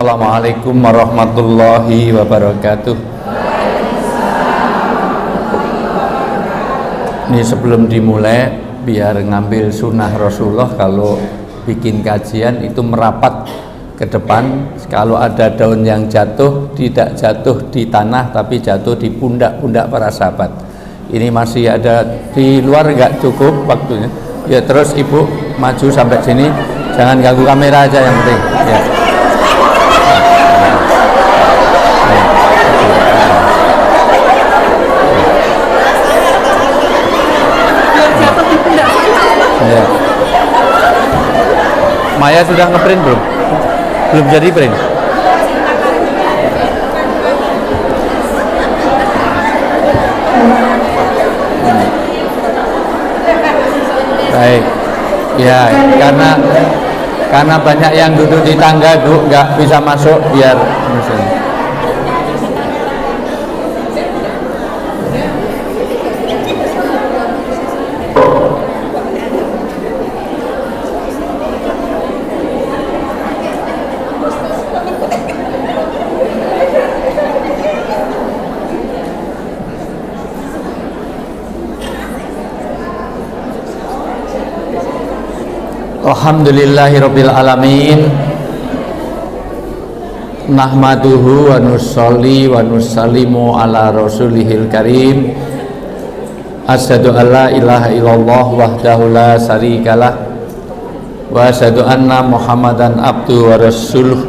Assalamualaikum warahmatullahi wabarakatuh. Ini sebelum dimulai, biar ngambil sunnah Rasulullah, kalau bikin kajian itu merapat ke depan. Kalau ada daun yang jatuh, tidak jatuh di tanah tapi jatuh di pundak-pundak para sahabat. Ini masih ada di luar, nggak cukup waktunya. Ya terus ibu maju sampai sini, jangan ganggu kamera aja yang penting. Ya. Ya. Maya sudah ngeprint belum? Belum jadi print. Baik. Ya, karena banyak yang duduk di tangga, Bu, nggak bisa masuk, biar misalnya. Alhamdulillahirabbil alamin. Nahmaduhu wa nusolli wa nusallimu ala rasulihil karim. Asyhadu an la ilaha illallah wahdahu la syarikalah wa asyhadu anna Muhammadan abduhu wa rasuluh.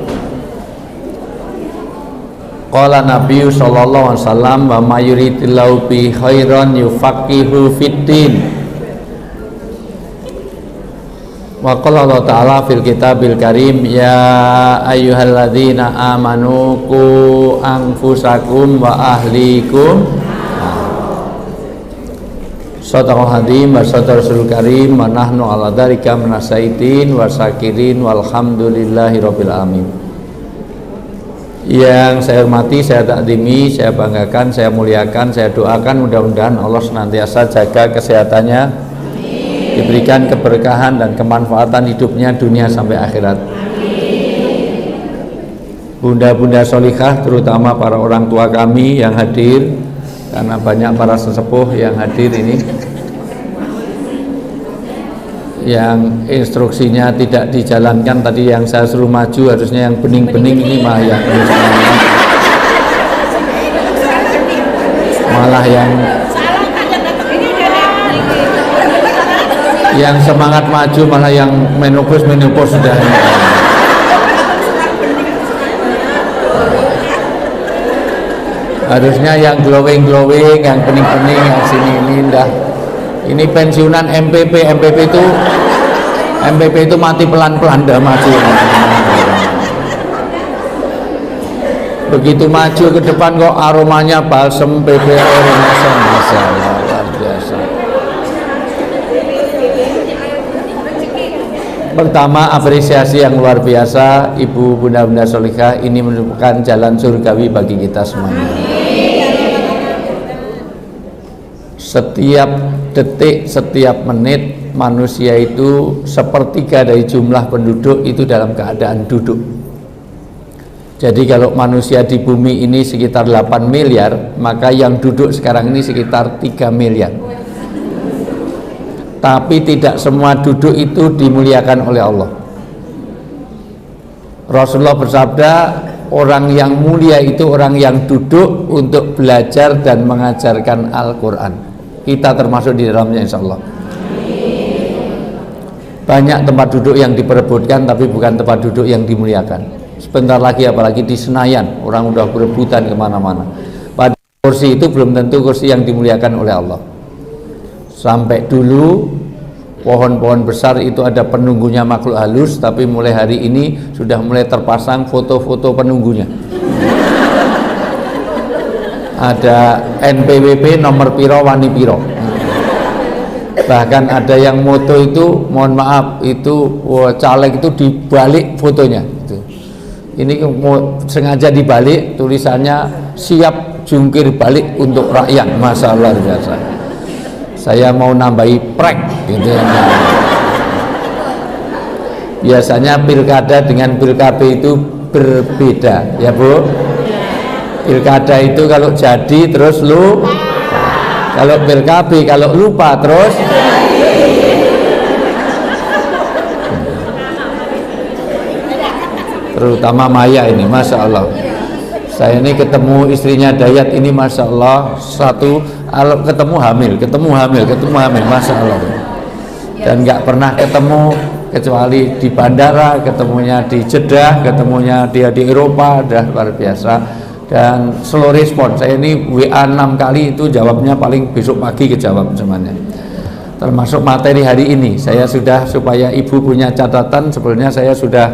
Qala Nabi sallallahu alaihi wasallam, wa may yuridillahu bi khairan yufaqihu fiddin. Wa qala Allah ta'ala fil kitabil karim, ya ayyuhalladzina amanu qu anfusakum wa ahlikum. Sadaqal hadim wa sadaqal rasul karim, wa nahnu ala dzalika minasyaitin wa syakirin walhamdulillahi rabbil alamin. Yang saya hormati, saya takdimi, saya banggakan, saya muliakan, saya doakan mudah-mudahan Allah senantiasa jaga kesehatannya, diberikan keberkahan dan kemanfaatan hidupnya dunia sampai akhirat. Bunda-bunda solikah, terutama para orang tua kami yang hadir, karena banyak para sesepuh yang hadir ini, yang instruksinya tidak dijalankan tadi, yang saya suruh maju harusnya yang bening-bening, ini malah yang semangat maju malah yang menopause sudah. Harusnya yang glowing, yang bening, yang sini ini indah. Ini pensiunan MPP itu mati pelan-pelan, dah maju. Begitu maju ke depan kok aromanya balsem PPO masalah luar biasa. Pertama, apresiasi yang luar biasa, Ibu bunda-bunda solikah, ini merupakan jalan surgawi bagi kita semuanya. Setiap detik, setiap menit, manusia itu sepertiga dari jumlah penduduk itu dalam keadaan duduk. Jadi kalau manusia di bumi ini sekitar 8 miliar, maka yang duduk sekarang ini sekitar 3 miliar. Tapi tidak semua duduk itu dimuliakan oleh Allah. Rasulullah bersabda, orang yang mulia itu orang yang duduk untuk belajar dan mengajarkan Al-Quran. Kita termasuk di dalamnya, insya Allah. Banyak tempat duduk yang diperebutkan, tapi bukan tempat duduk yang dimuliakan. Sebentar lagi, apalagi di Senayan, orang udah berebutan kemana-mana. Pada kursi itu belum tentu kursi yang dimuliakan oleh Allah. Sampai dulu pohon-pohon besar itu ada penunggunya makhluk halus, tapi mulai hari ini sudah mulai terpasang foto-foto penunggunya. Ada NPWP nomor piro wani piro. Bahkan ada yang moto itu, mohon maaf, itu caleg itu dibalik fotonya. Ini sengaja dibalik, tulisannya siap jungkir balik untuk rakyat. Masalah biasa. Saya mau nambahi prek gitu ya. Biasanya pilkada dengan pilkada itu berbeda, ya Bu. Pilkada itu kalau jadi terus kalau PKB kalau lupa terus terutama Maya ini, Masya Allah. Saya ini ketemu istrinya Dayat ini, Masya Allah, ketemu hamil, Masya Allah. Dan nggak pernah ketemu kecuali di bandara, ketemunya di Jeddah, ketemunya dia di Eropa, dah luar biasa. Dan slow respon, saya ini WA 6 kali itu jawabnya paling besok pagi kejawab semuanya. Termasuk materi hari ini, saya sudah, supaya Ibu punya catatan, sebenarnya saya sudah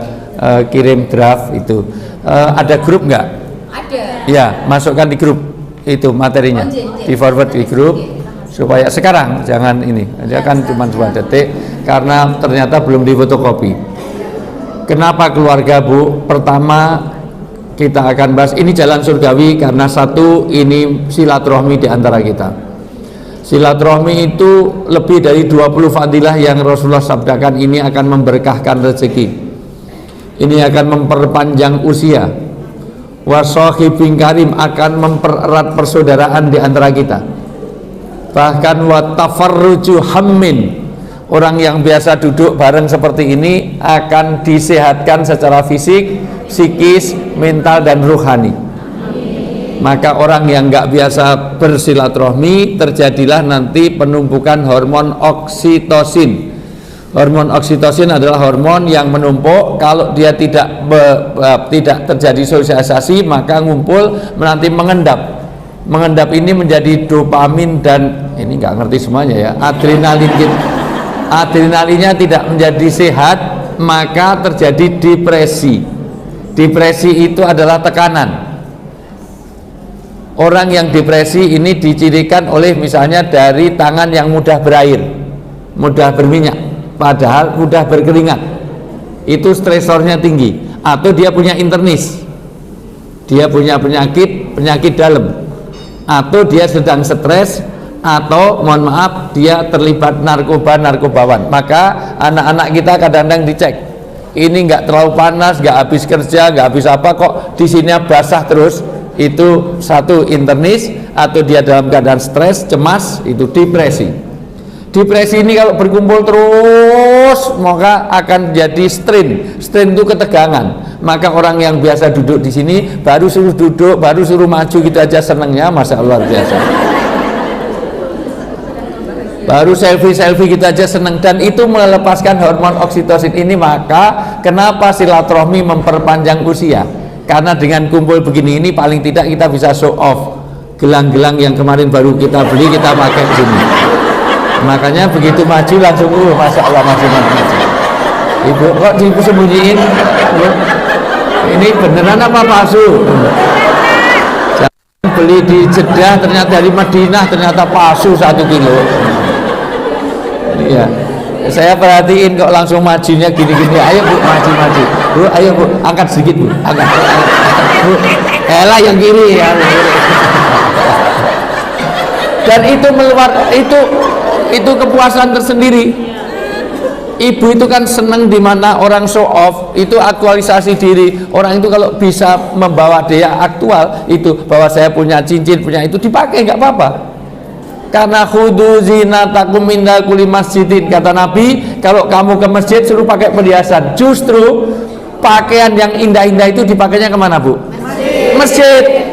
kirim draft itu. Ada grup nggak? Ada. Ya, masukkan di grup itu materinya, di forward di grup supaya sekarang jangan ini, dia kan cuma 2 detik karena ternyata belum difotokopi. Kenapa keluarga Bu? Pertama kita akan bahas ini jalan surgawi karena satu, ini silaturahmi di antara kita. Silaturahmi itu lebih dari 20 fadilah yang Rasulullah sabdakan, ini akan memberkahkan rezeki. Ini akan memperpanjang usia. Wasahibin karim, akan mempererat persaudaraan di antara kita. Bahkan watafarruju hammin, orang yang biasa duduk bareng seperti ini akan disehatkan secara fisik, psikis, mental dan rohani. Maka orang yang nggak biasa bersilaturahmi, terjadilah nanti penumpukan hormon oksitosin. Hormon oksitosin adalah hormon yang menumpuk. Kalau dia tidak terjadi sosialisasi, maka ngumpul nanti mengendap. Mengendap ini menjadi dopamin dan ini nggak ngerti semuanya ya. Adrenalinnya tidak menjadi sehat, maka terjadi depresi. Depresi itu adalah tekanan. Orang yang depresi ini dicirikan oleh misalnya dari tangan yang mudah berair, mudah berminyak, padahal mudah berkeringat. Itu stresornya tinggi. Atau dia punya internis, dia punya penyakit dalam, atau dia sedang stres, atau mohon maaf dia terlibat narkobawan. Maka anak-anak kita kadang-kadang dicek, ini nggak terlalu panas, nggak habis kerja, nggak habis apa, kok di sini basah terus. Itu satu internis, atau dia dalam keadaan stres, cemas, itu depresi. Depresi ini kalau berkumpul terus maka akan jadi strain. Strain itu ketegangan. Maka orang yang biasa duduk di sini baru suruh duduk, baru suruh maju gitu aja senengnya, Masya Allah biasa. Baru selfie gitu aja seneng, dan itu melepaskan hormon oksitosin ini. Maka kenapa silaturahmi memperpanjang usia? Karena dengan kumpul begini ini paling tidak kita bisa show off gelang-gelang yang kemarin baru kita beli, kita pakai di sini. Makanya begitu maju langsung Masya Allah maju. Ibu kok disembunyiin? Ini beneran apa palsu? Jangan beli di Jeddah ternyata dari Madinah ternyata palsu 1 kilo. Iya. Saya perhatiin kok langsung majunya gini-gini. Ayo Bu, maju. Bu, ayo Bu, angkat sedikit Bu, angkat. Bu, elah yang kiri ya. Dan itu itu kepuasan tersendiri. Ibu itu kan seneng di mana orang show off, itu aktualisasi diri. Orang itu kalau bisa membawa dia aktual, itu bahwa saya punya cincin, punya itu, dipakai nggak apa-apa. Karena khudu zinatakum inda kulli masjidin, kata Nabi, kalau kamu ke masjid suruh pakai perhiasan. Justru pakaian yang indah-indah itu dipakainya kemana Bu? Masjid.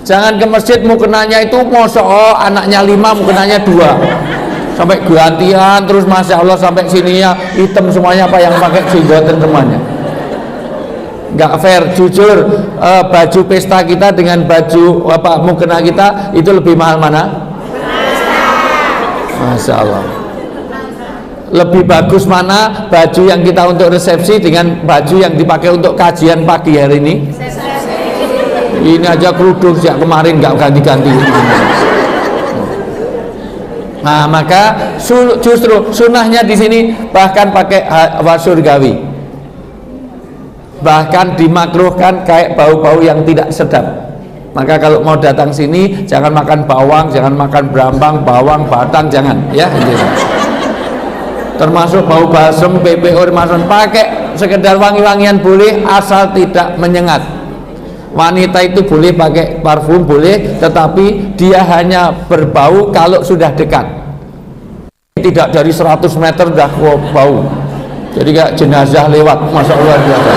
Jangan ke masjid mukenanya itu mosok anaknya 5 mukenanya 2 sampai gantian terus, Masya Allah, sampai sininya hitam semuanya, apa yang pakai jenggotan semuanya. Nggak fair, jujur. Baju pesta kita dengan baju mukena kita itu lebih mahal mana? Masya Allah. Lebih bagus mana baju yang kita untuk resepsi dengan baju yang dipakai untuk kajian pagi hari ini? Ini aja kerudung sejak kemarin nggak ganti-ganti. Nah, maka justru sunnahnya di sini bahkan pakai wasurgawi, bahkan dimakruhkan kayak bau-bau yang tidak sedap. Maka kalau mau datang sini jangan makan bawang, jangan makan brambang, bawang, batang, jangan ya. Termasuk bau balsem, PPO, pakai sekedar wangi-wangian boleh asal tidak menyengat. Wanita itu boleh pakai parfum boleh, tetapi dia hanya berbau kalau sudah dekat. Tidak dari 100 meter dah bau. Jadi kayak jenazah lewat, masya Allah biasa.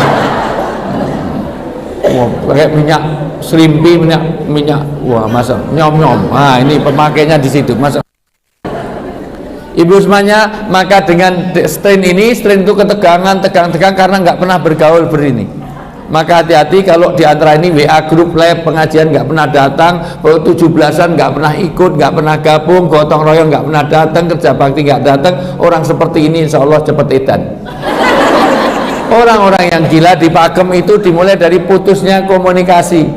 Wah, pakai minyak serimpi, minyak, wah masa nyom. Nah ini pemakainya di situ, masa. Ibu semuanya, maka dengan strain itu ketegangan, tegang karena nggak pernah bergaul berini. Maka hati-hati kalau di antara ini WA grup live pengajian nggak pernah datang, 17-an nggak pernah ikut, nggak pernah gabung, gotong royong nggak pernah datang, kerja bakti nggak datang. Orang seperti ini insya Allah cepat edan. Orang-orang yang gila di pakem itu dimulai dari putusnya komunikasi.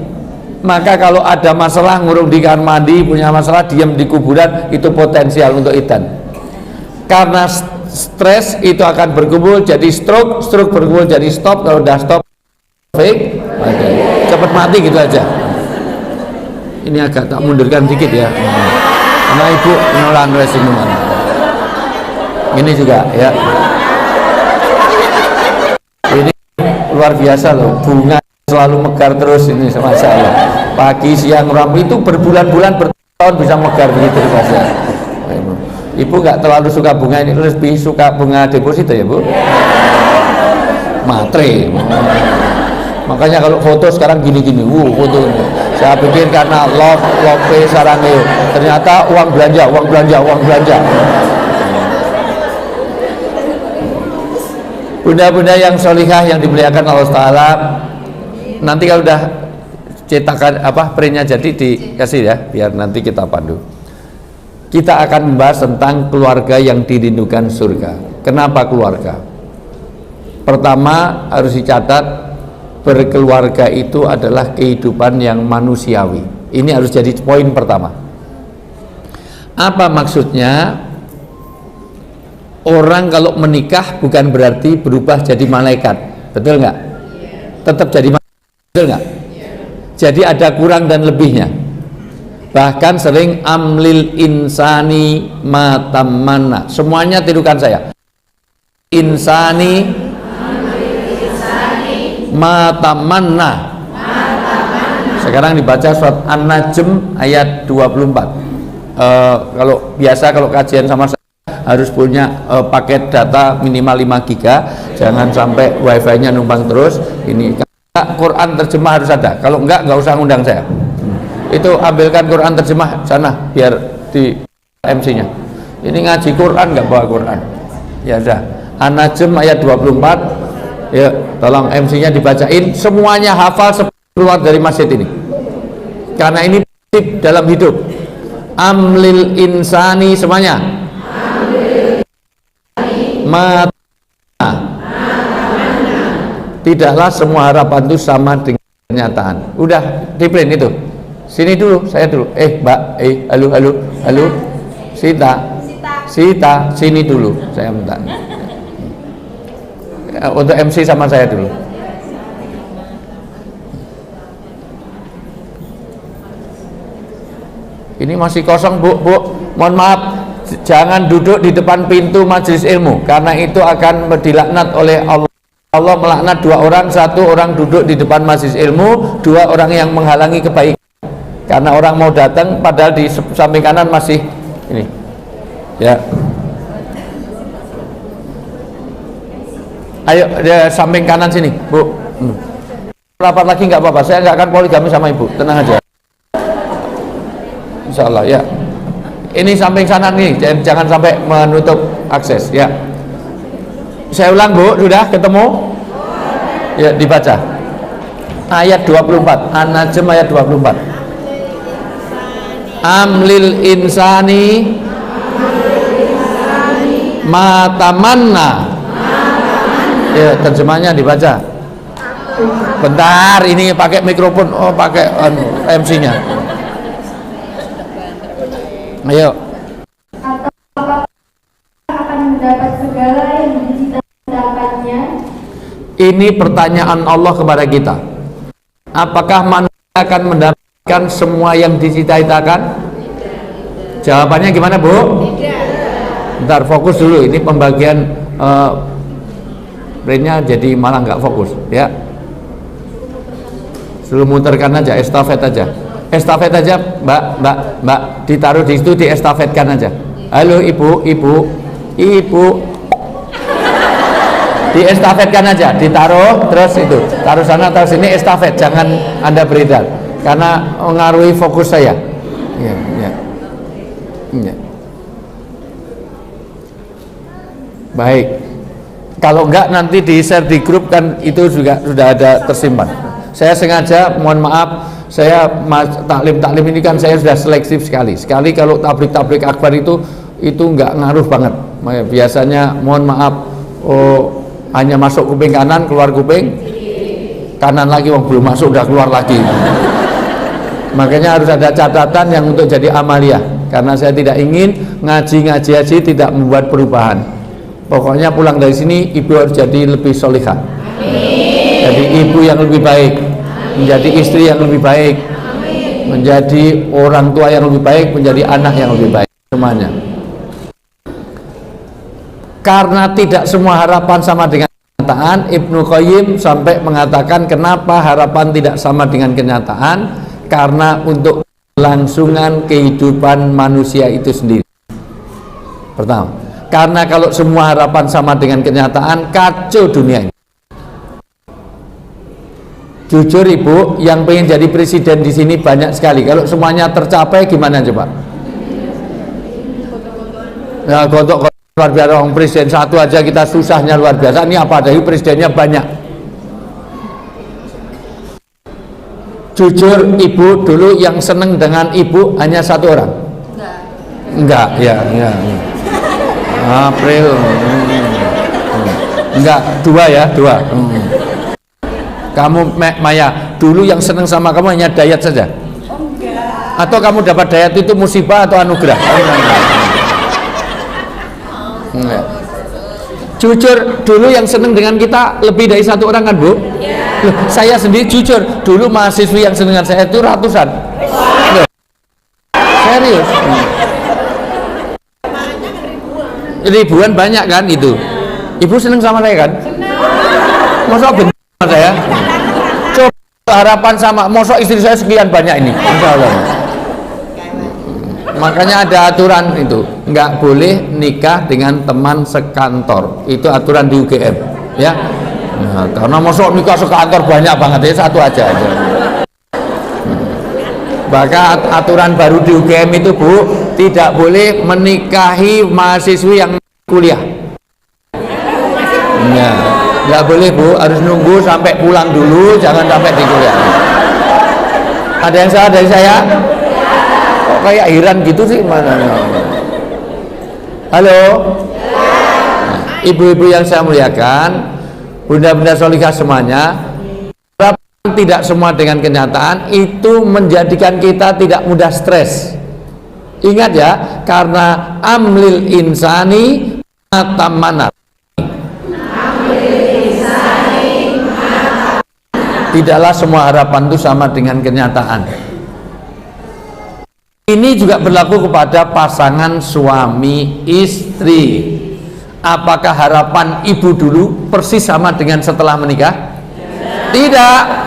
Maka kalau ada masalah ngurung di kamar mandi, punya masalah diam di kuburan, itu potensial untuk edan. Karena stres itu akan berkumpul jadi stroke berkumpul jadi stop, kalau udah stop fake, cepat mati gitu aja. Ini agak tak mundurkan dikit ya, karena ibu menelan resinuman. Ini juga ya, ini luar biasa loh, bunga selalu megar terus ini sama saya. Pagi siang malam itu berbulan-bulan bertahun bisa megar begitu saja. Ibu nggak terlalu suka bunga ini, lebih suka bunga deposito ya Bu? Matre. Makanya kalau foto sekarang gini-gini, foto ini. Saya pikir karena love sarangnya, ternyata uang belanja. Bunda-bunda yang solihah yang dimuliakan Allah Taala, nanti kalau udah cetakan printnya jadi dikasih ya, biar nanti kita pandu. Kita akan membahas tentang keluarga yang dirindukan surga. Kenapa keluarga? Pertama harus dicatat, berkeluarga itu adalah kehidupan yang manusiawi. Ini harus jadi poin pertama. Apa maksudnya? Orang kalau menikah bukan berarti berubah jadi malaikat, betul nggak? Tetap jadi malaikat, betul nggak? Jadi ada kurang dan lebihnya. Bahkan sering amlil insani matamana. Semuanya tirukan saya. Insani matamana. Sekarang dibaca surat An-Najm ayat 24. Kalau biasa kalau kajian sama saya harus punya paket data minimal 5 giga. Jangan sampai wifi-nya numpang terus. Ini Quran terjemah harus ada. Kalau enggak usah ngundang saya. Itu ambilkan Quran terjemah sana biar di MC-nya. Ini ngaji Quran nggak bawa Quran. Ya udah. An-Najm ayat 24. Ya, tolong MC-nya dibacain. Semuanya hafal keluar dari masjid ini. Karena ini prinsip dalam hidup. Amlil insani semuanya. Mata. Tidaklah semua harapan itu sama dengan kenyataan. Udah di print itu. Sini dulu, saya dulu. Mbak, halo. Sita, sini dulu. Saya minta. Untuk MC sama saya dulu. Ini masih kosong, Bu. Mohon maaf, jangan duduk di depan pintu majelis ilmu, karena itu akan dilaknat oleh Allah. Allah melaknat 2 orang, 1 orang duduk di depan majelis ilmu, 2 orang yang menghalangi kebaikan. Karena orang mau datang padahal di samping kanan masih ini ya. Ayo samping kanan sini Bu. Rapat lagi nggak apa-apa, saya nggak akan poligami sama ibu, tenang aja insya Allah ya. Ini samping sana nih, jangan sampai menutup akses ya. Saya ulang Bu, sudah ketemu ya, dibaca ayat 24 An-Najm ayat 24. Amlil insani matamanna. Ya, terjemahnya dibaca. Bentar, ini pakai mikrofon. Oh, pakai MC-nya. Ayo. Akan mendapat segala yang dicita-citakannya. Ini pertanyaan Allah kepada kita. Apakah manusia akan mendapatkan semua yang dicita-citakan? Jawabannya gimana Bu? Bentar, fokus dulu. Ini pembagian sprintnya jadi malah nggak fokus ya. Suruh muterkan aja, estafet aja, mbak, ditaruh di situ, diestafetkan aja. Halo ibu, diestafetkan aja, ditaruh terus itu, taruh sana, taruh sini, estafet, jangan Anda beredar karena mengaruhi fokus saya. Ya. Baik, kalau enggak nanti di share di grup kan itu juga sudah ada tersimpan. Saya sengaja, mohon maaf, saya taklim ini kan saya sudah selektif sekali kalau tablik akbar itu enggak ngaruh banget. Biasanya mohon maaf, hanya masuk kuping kanan, keluar kuping kanan lagi, belum masuk udah keluar lagi. Makanya harus ada catatan yang untuk jadi amalia, karena saya tidak ingin ngaji tidak membuat perubahan. Pokoknya pulang dari sini ibu harus jadi lebih solihah, jadi ibu yang lebih baik, menjadi istri yang lebih baik, menjadi orang tua yang lebih baik, menjadi anak yang lebih baik, semuanya. Karena tidak semua harapan sama dengan kenyataan, Ibnu Qayyim sampai mengatakan kenapa harapan tidak sama dengan kenyataan, karena untuk kelangsungan kehidupan manusia itu sendiri. Pertama, karena kalau semua harapan sama dengan kenyataan, kacau dunia ini. Jujur ibu, yang pengen jadi presiden di sini banyak sekali. Kalau semuanya tercapai gimana coba? Ya, gontok luar biasa, orang presiden satu aja kita susahnya luar biasa. Ini apa? Dari presidennya banyak. Jujur ibu, dulu yang seneng dengan ibu hanya satu orang. Enggak, ya. April. Enggak, dua. Kamu Maya, dulu yang seneng sama kamu hanya Dayat saja? Atau kamu dapat Dayat itu musibah atau anugerah? Enggak. Jujur, dulu yang seneng dengan kita lebih dari satu orang kan Bu? Loh, saya sendiri jujur, dulu mahasiswi yang seneng dengan saya itu ratusan. Loh, serius? Ribuan banyak kan itu. Ibu seneng sama saya kan? Masa benci sama saya? Coba harapan sama, masa istri saya sekian banyak ini, insya Allah. Makanya ada aturan itu, nggak boleh nikah dengan teman sekantor. Itu aturan di UGM, ya. Nah, karena masa nikah sekantor banyak banget, ya satu aja. Bahkan aturan baru di UGM itu Bu, tidak boleh menikahi mahasiswi yang kuliah. Ya, nggak boleh Bu, harus nunggu sampai pulang dulu, jangan sampai di kuliah. Ada yang salah dari saya? Kok kayak heran gitu sih? Mana? Halo, ibu-ibu yang saya muliakan, bunda-bunda solihah semuanya, tidak semua dengan kenyataan itu menjadikan kita tidak mudah stres. Ingat ya, karena amlil insani matamanat. Tidaklah semua harapan itu sama dengan kenyataan. Ini juga berlaku kepada pasangan suami istri. Apakah harapan ibu dulu persis sama dengan setelah menikah? Tidak.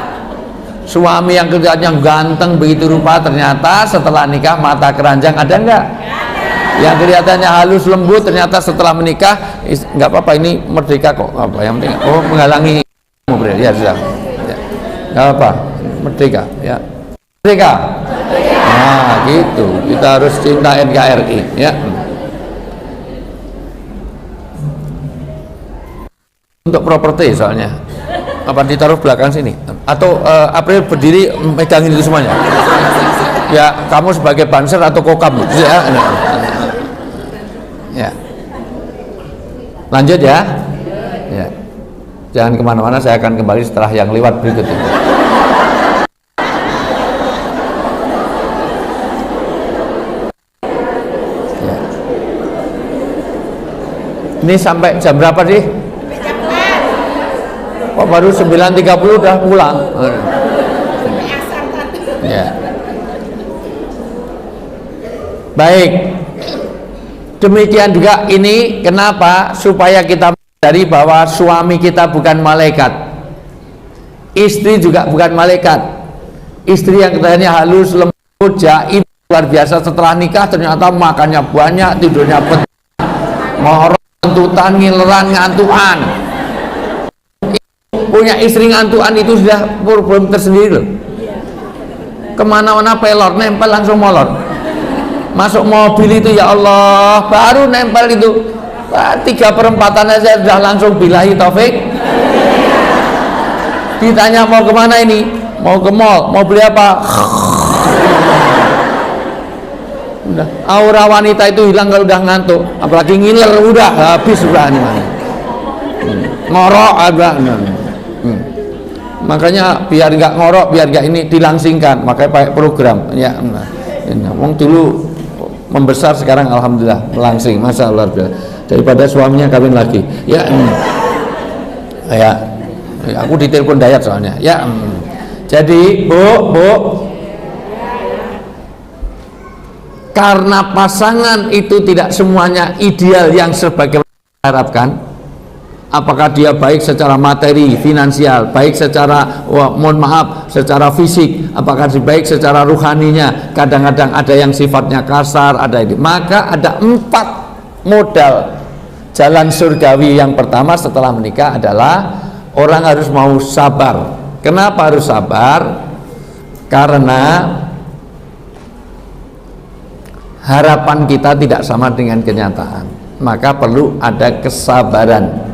Suami yang kerjanya ganteng begitu rupa, ternyata setelah nikah mata keranjang, ada enggak? Yang kelihatannya halus lembut, ternyata setelah menikah enggak apa-apa, ini merdeka kok. Apa yang penting? Oh, menghalangi ya sudah. Ya. Enggak apa, merdeka ya. Merdeka. Nah, gitu. Kita harus cinta NKRI ya. Untuk properti soalnya. Apa ditaruh belakang sini? Atau April berdiri megangin itu semuanya? Ya, kamu sebagai banser atau kokam ya. Ya. Lanjut ya. Ya. Jangan kemana-mana, saya akan kembali setelah yang lewat berikut ini. Ya. Ini sampai jam berapa sih? Kok baru 9.30 udah pulang? Ya. Baik. Demikian juga ini kenapa supaya kita dari bahwa suami kita bukan malaikat, istri juga bukan malaikat. Istri yang katanya halus, lembut, jaim, luar biasa, setelah nikah ternyata makannya banyak, tidurnya petang, ngorok, ngantutan, ngileran, ngantuan. Punya istri ngantuan itu sudah problem tersendiri loh. Kemana-mana pelor, nempel langsung molor. Masuk mobil itu ya Allah, baru nempel itu 3/4 aja sudah langsung billahi taufik. Ditanya mau kemana ini? Mau ke mall, mau beli apa? Udah, aura wanita itu hilang kalau udah ngantuk, apalagi ngiler udah habis udah ini. Ngorok agak. Makanya biar nggak ngorok, biar nggak ini dilangsingkan, makanya pakai program ya. Wong dulu membesar, sekarang alhamdulillah melangsing, masa luar biasa. Daripada suaminya kawin lagi ya. Ya aku ditelepon Dayat soalnya ya. Jadi bu, karena pasangan itu tidak semuanya ideal yang sebagaimana diharapkan. Apakah dia baik secara materi, finansial, baik secara, mohon maaf, secara fisik, apakah dia baik secara ruhaninya, kadang-kadang ada yang sifatnya kasar, ada ini. Maka ada 4 modal jalan surgawi. Yang pertama setelah menikah adalah orang harus mau sabar. Kenapa harus sabar? Karena harapan kita tidak sama dengan kenyataan, maka perlu ada kesabaran.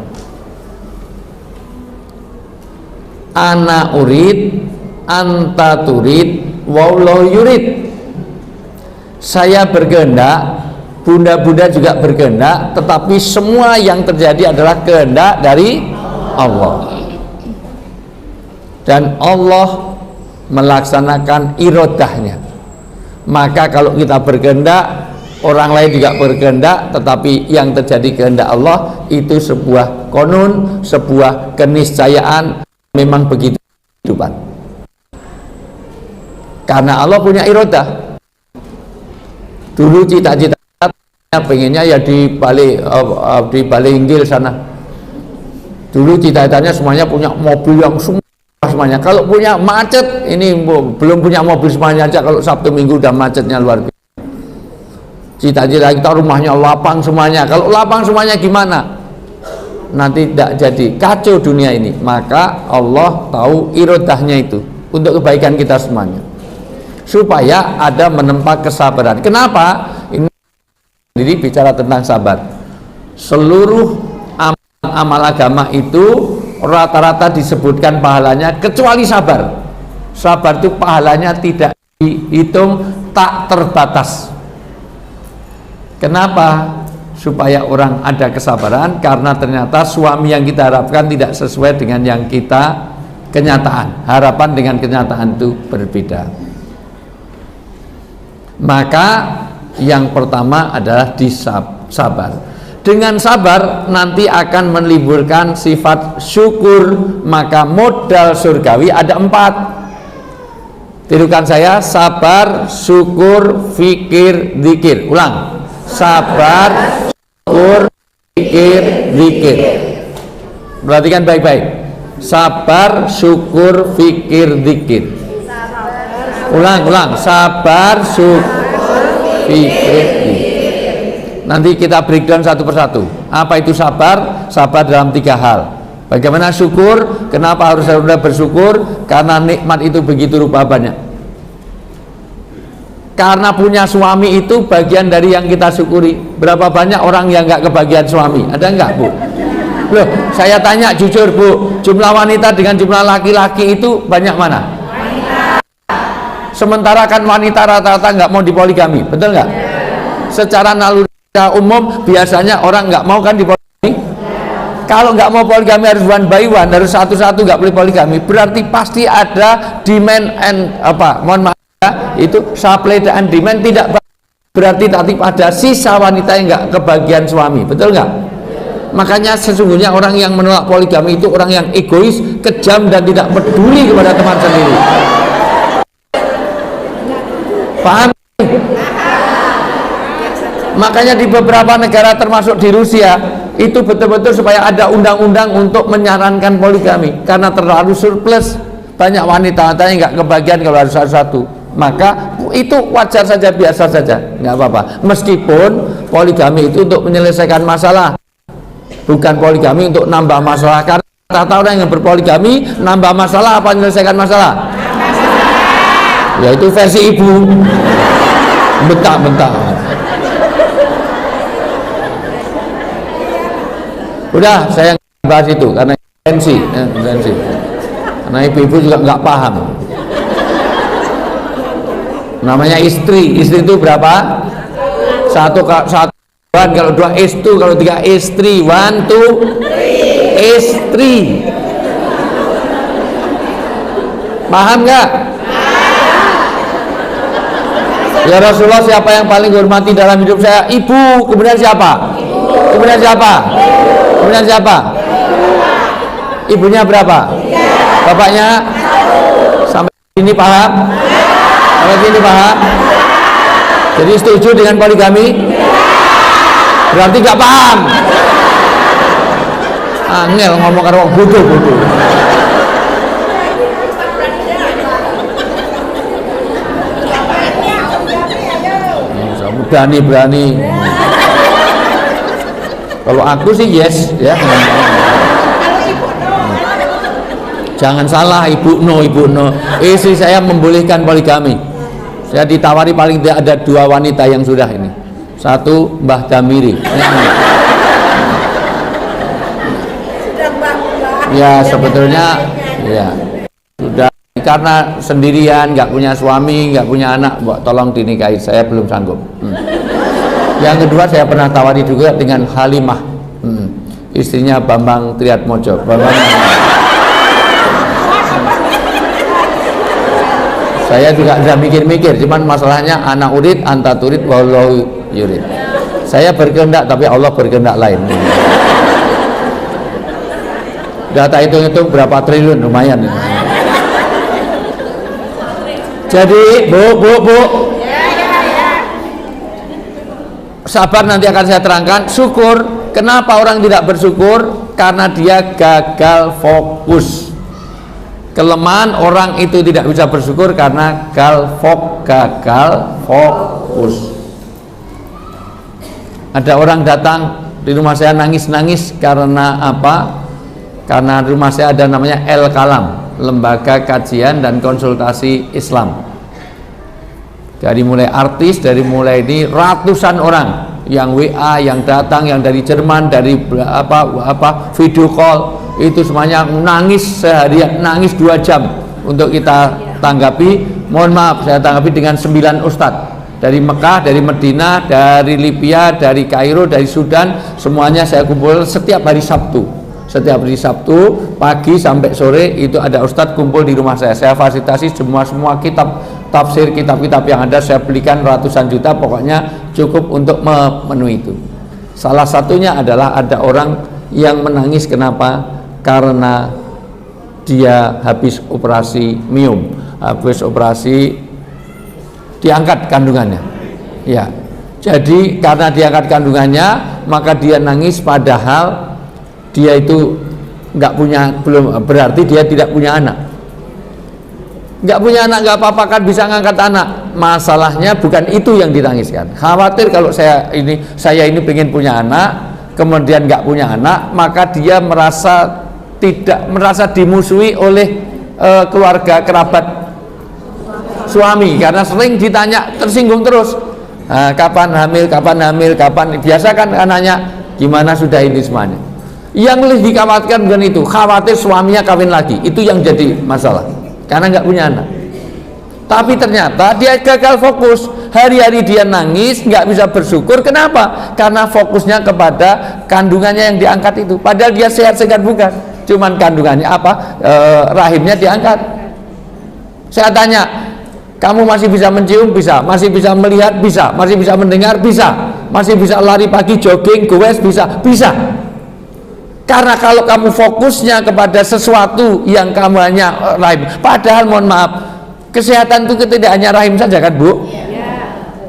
Ana urid, anta turid, wallahu yurid. Saya berkehendak, bunda-bunda juga berkehendak, tetapi semua yang terjadi adalah kehendak dari Allah. Dan Allah melaksanakan irodahnya. Maka kalau kita berkehendak, orang lain juga berkehendak, tetapi yang terjadi kehendak Allah itu sebuah konun, sebuah keniscayaan. Memang begitu kehidupan. Karena Allah punya irodah. Dulu cita-cita pengennya ya di Bali Inggil sana. Dulu cita-citanya semuanya punya mobil yang semuanya. Kalau punya macet, ini belum punya mobil semuanya aja. Kalau Sabtu Minggu udah macetnya luar biasa. Cita-cita kita rumahnya lapang semuanya. Kalau lapang semuanya gimana? Nanti tidak jadi, kacau dunia ini. Maka Allah tahu irodahnya itu untuk kebaikan kita semuanya, supaya ada menempa kesabaran. Kenapa? Ini bicara tentang sabar. Seluruh amal agama itu rata-rata disebutkan pahalanya kecuali sabar. Sabar itu pahalanya tidak dihitung, tak terbatas. Kenapa? Supaya orang ada kesabaran, karena ternyata suami yang kita harapkan tidak sesuai dengan yang kita kenyataan. Harapan dengan kenyataan itu berbeda. Maka yang pertama adalah sabar. Dengan sabar nanti akan menimbulkan sifat syukur. Maka modal surgawi ada 4. Tirukan saya: sabar, syukur, fikir, zikir. Ulang: sabar, syukur, fikir, zikir. Perhatikan baik-baik: sabar, syukur, fikir, zikir. Ulang: sabar, syukur, fikir, zikir. Nanti kita breakdown satu persatu. Apa itu sabar? Sabar dalam 3 hal. Bagaimana syukur? Kenapa harus Anda bersyukur? Karena nikmat itu begitu rupa banyak. Karena punya suami itu bagian dari yang kita syukuri. Berapa banyak orang yang nggak kebagian suami? Ada nggak, Bu? Loh, saya tanya jujur, Bu, jumlah wanita dengan jumlah laki-laki itu banyak mana? Sementara kan wanita rata-rata nggak mau dipoligami, betul nggak? Secara naluri umum biasanya orang nggak mau kan dipoligami. Kalau nggak mau poligami harus one by one, harus satu-satu, nggak boleh poligami. Berarti pasti ada demand and mohon maaf, itu supply dan demand tidak. Berarti nanti ada sisa wanita yang nggak kebagian suami, betul nggak? Makanya sesungguhnya orang yang menolak poligami itu orang yang egois, kejam, dan tidak peduli kepada teman sendiri. Paham? Makanya di beberapa negara termasuk di Rusia, itu betul-betul supaya ada undang-undang untuk menyarankan poligami, karena terlalu surplus, banyak wanita-wanita yang nggak kebagian kalau harus satu. Maka itu wajar saja, biasa saja, nggak apa-apa. Meskipun poligami itu untuk menyelesaikan masalah, bukan poligami untuk nambah masalah. Karena rata orang yang berpoligami nambah masalah apa menyelesaikan masalah? Yaitu versi ibu, bentak-bentak. Udah, saya bahas itu karena tensi. Karena ibu-ibu juga nggak paham. Namanya istri itu berapa? Satu kalau dua istu, kalau tiga istri, 1, 2, 3 istri. Paham nggak? Ya Rasulullah, siapa yang paling dihormati dalam hidup saya? Ibu. Kemudian siapa? Kemudian siapa? Kemudian siapa? Ibunya berapa? Bapaknya? Sampai sini paham? Sampai sini paham? Jadi setuju dengan poligami? Berarti gak paham. Angel ngomong karo wong bodoh. Berani. Kalau aku sih yes, ya. Jangan salah, ibu no. Istri saya membolehkan poligami. Saya ditawari paling tidak ada 2 wanita yang sudah ini. Satu Mbah Damiri. Ya sebetulnya ya sudah, karena sendirian, nggak punya suami, nggak punya anak, tolong dinikahi, saya belum sanggup. Yang kedua, saya pernah tawari juga dengan Halimah, istrinya Bambang Triatmojo. Saya juga sudah mikir-mikir, cuman masalahnya anak urid, anta turid, wallahu yurid. Saya berkehendak, tapi Allah berkehendak lain. Data hitung-hitung berapa triliun, lumayan. Jadi bu, sabar, nanti akan saya terangkan. Syukur, kenapa orang tidak bersyukur? Karena dia gagal fokus. Kelemahan orang itu tidak bisa bersyukur karena gagal fokus. Ada orang datang di rumah saya nangis-nangis karena apa? Karena di rumah saya ada namanya El Kalam, lembaga kajian dan konsultasi Islam. Dari mulai artis, dari mulai ini ratusan orang yang WA, yang datang, yang dari Jerman, dari video call, itu semuanya nangis seharian, nangis 2 jam untuk kita tanggapi. Mohon maaf, saya tanggapi dengan 9 ustadz dari Mekah, dari Medina, dari Libya, dari Kairo, dari Sudan, semuanya saya kumpul setiap hari Sabtu. Setiap hari Sabtu pagi sampai sore itu ada ustadz kumpul di rumah saya. Saya fasilitasi semua kitab tafsir, kitab-kitab yang ada saya belikan ratusan juta, pokoknya cukup untuk memenuhi itu. Salah satunya adalah ada orang yang menangis, kenapa? Karena dia habis operasi miom, habis operasi diangkat kandungannya. Ya, jadi karena diangkat kandungannya, maka dia nangis, padahal dia itu berarti dia tidak punya anak. Nggak punya anak nggak apa-apa, kan bisa ngangkat anak. Masalahnya bukan itu yang ditangiskan. Khawatir kalau saya ini pengen punya anak, kemudian nggak punya anak, maka dia merasa dimusuhi oleh keluarga kerabat suami, karena sering ditanya, tersinggung terus. Kapan hamil, biasa kan anaknya gimana sudah ini semuanya. Yang lebih dikhawatirkan bukan itu, khawatir suaminya kawin lagi, itu yang jadi masalah karena nggak punya anak. Tapi ternyata dia gagal fokus, hari-hari dia nangis, nggak bisa bersyukur. Kenapa? Karena fokusnya kepada kandungannya yang diangkat itu, padahal dia sehat-sehat bukan, cuman kandungannya rahimnya diangkat. Saya tanya, kamu masih bisa mencium? Bisa. Masih bisa melihat? Bisa. Masih bisa mendengar? Bisa. Masih bisa lari pagi, jogging, goes? Bisa. Karena kalau kamu fokusnya kepada sesuatu yang kamu hanya rahim, padahal mohon maaf, kesehatan itu tidak hanya rahim saja kan Bu?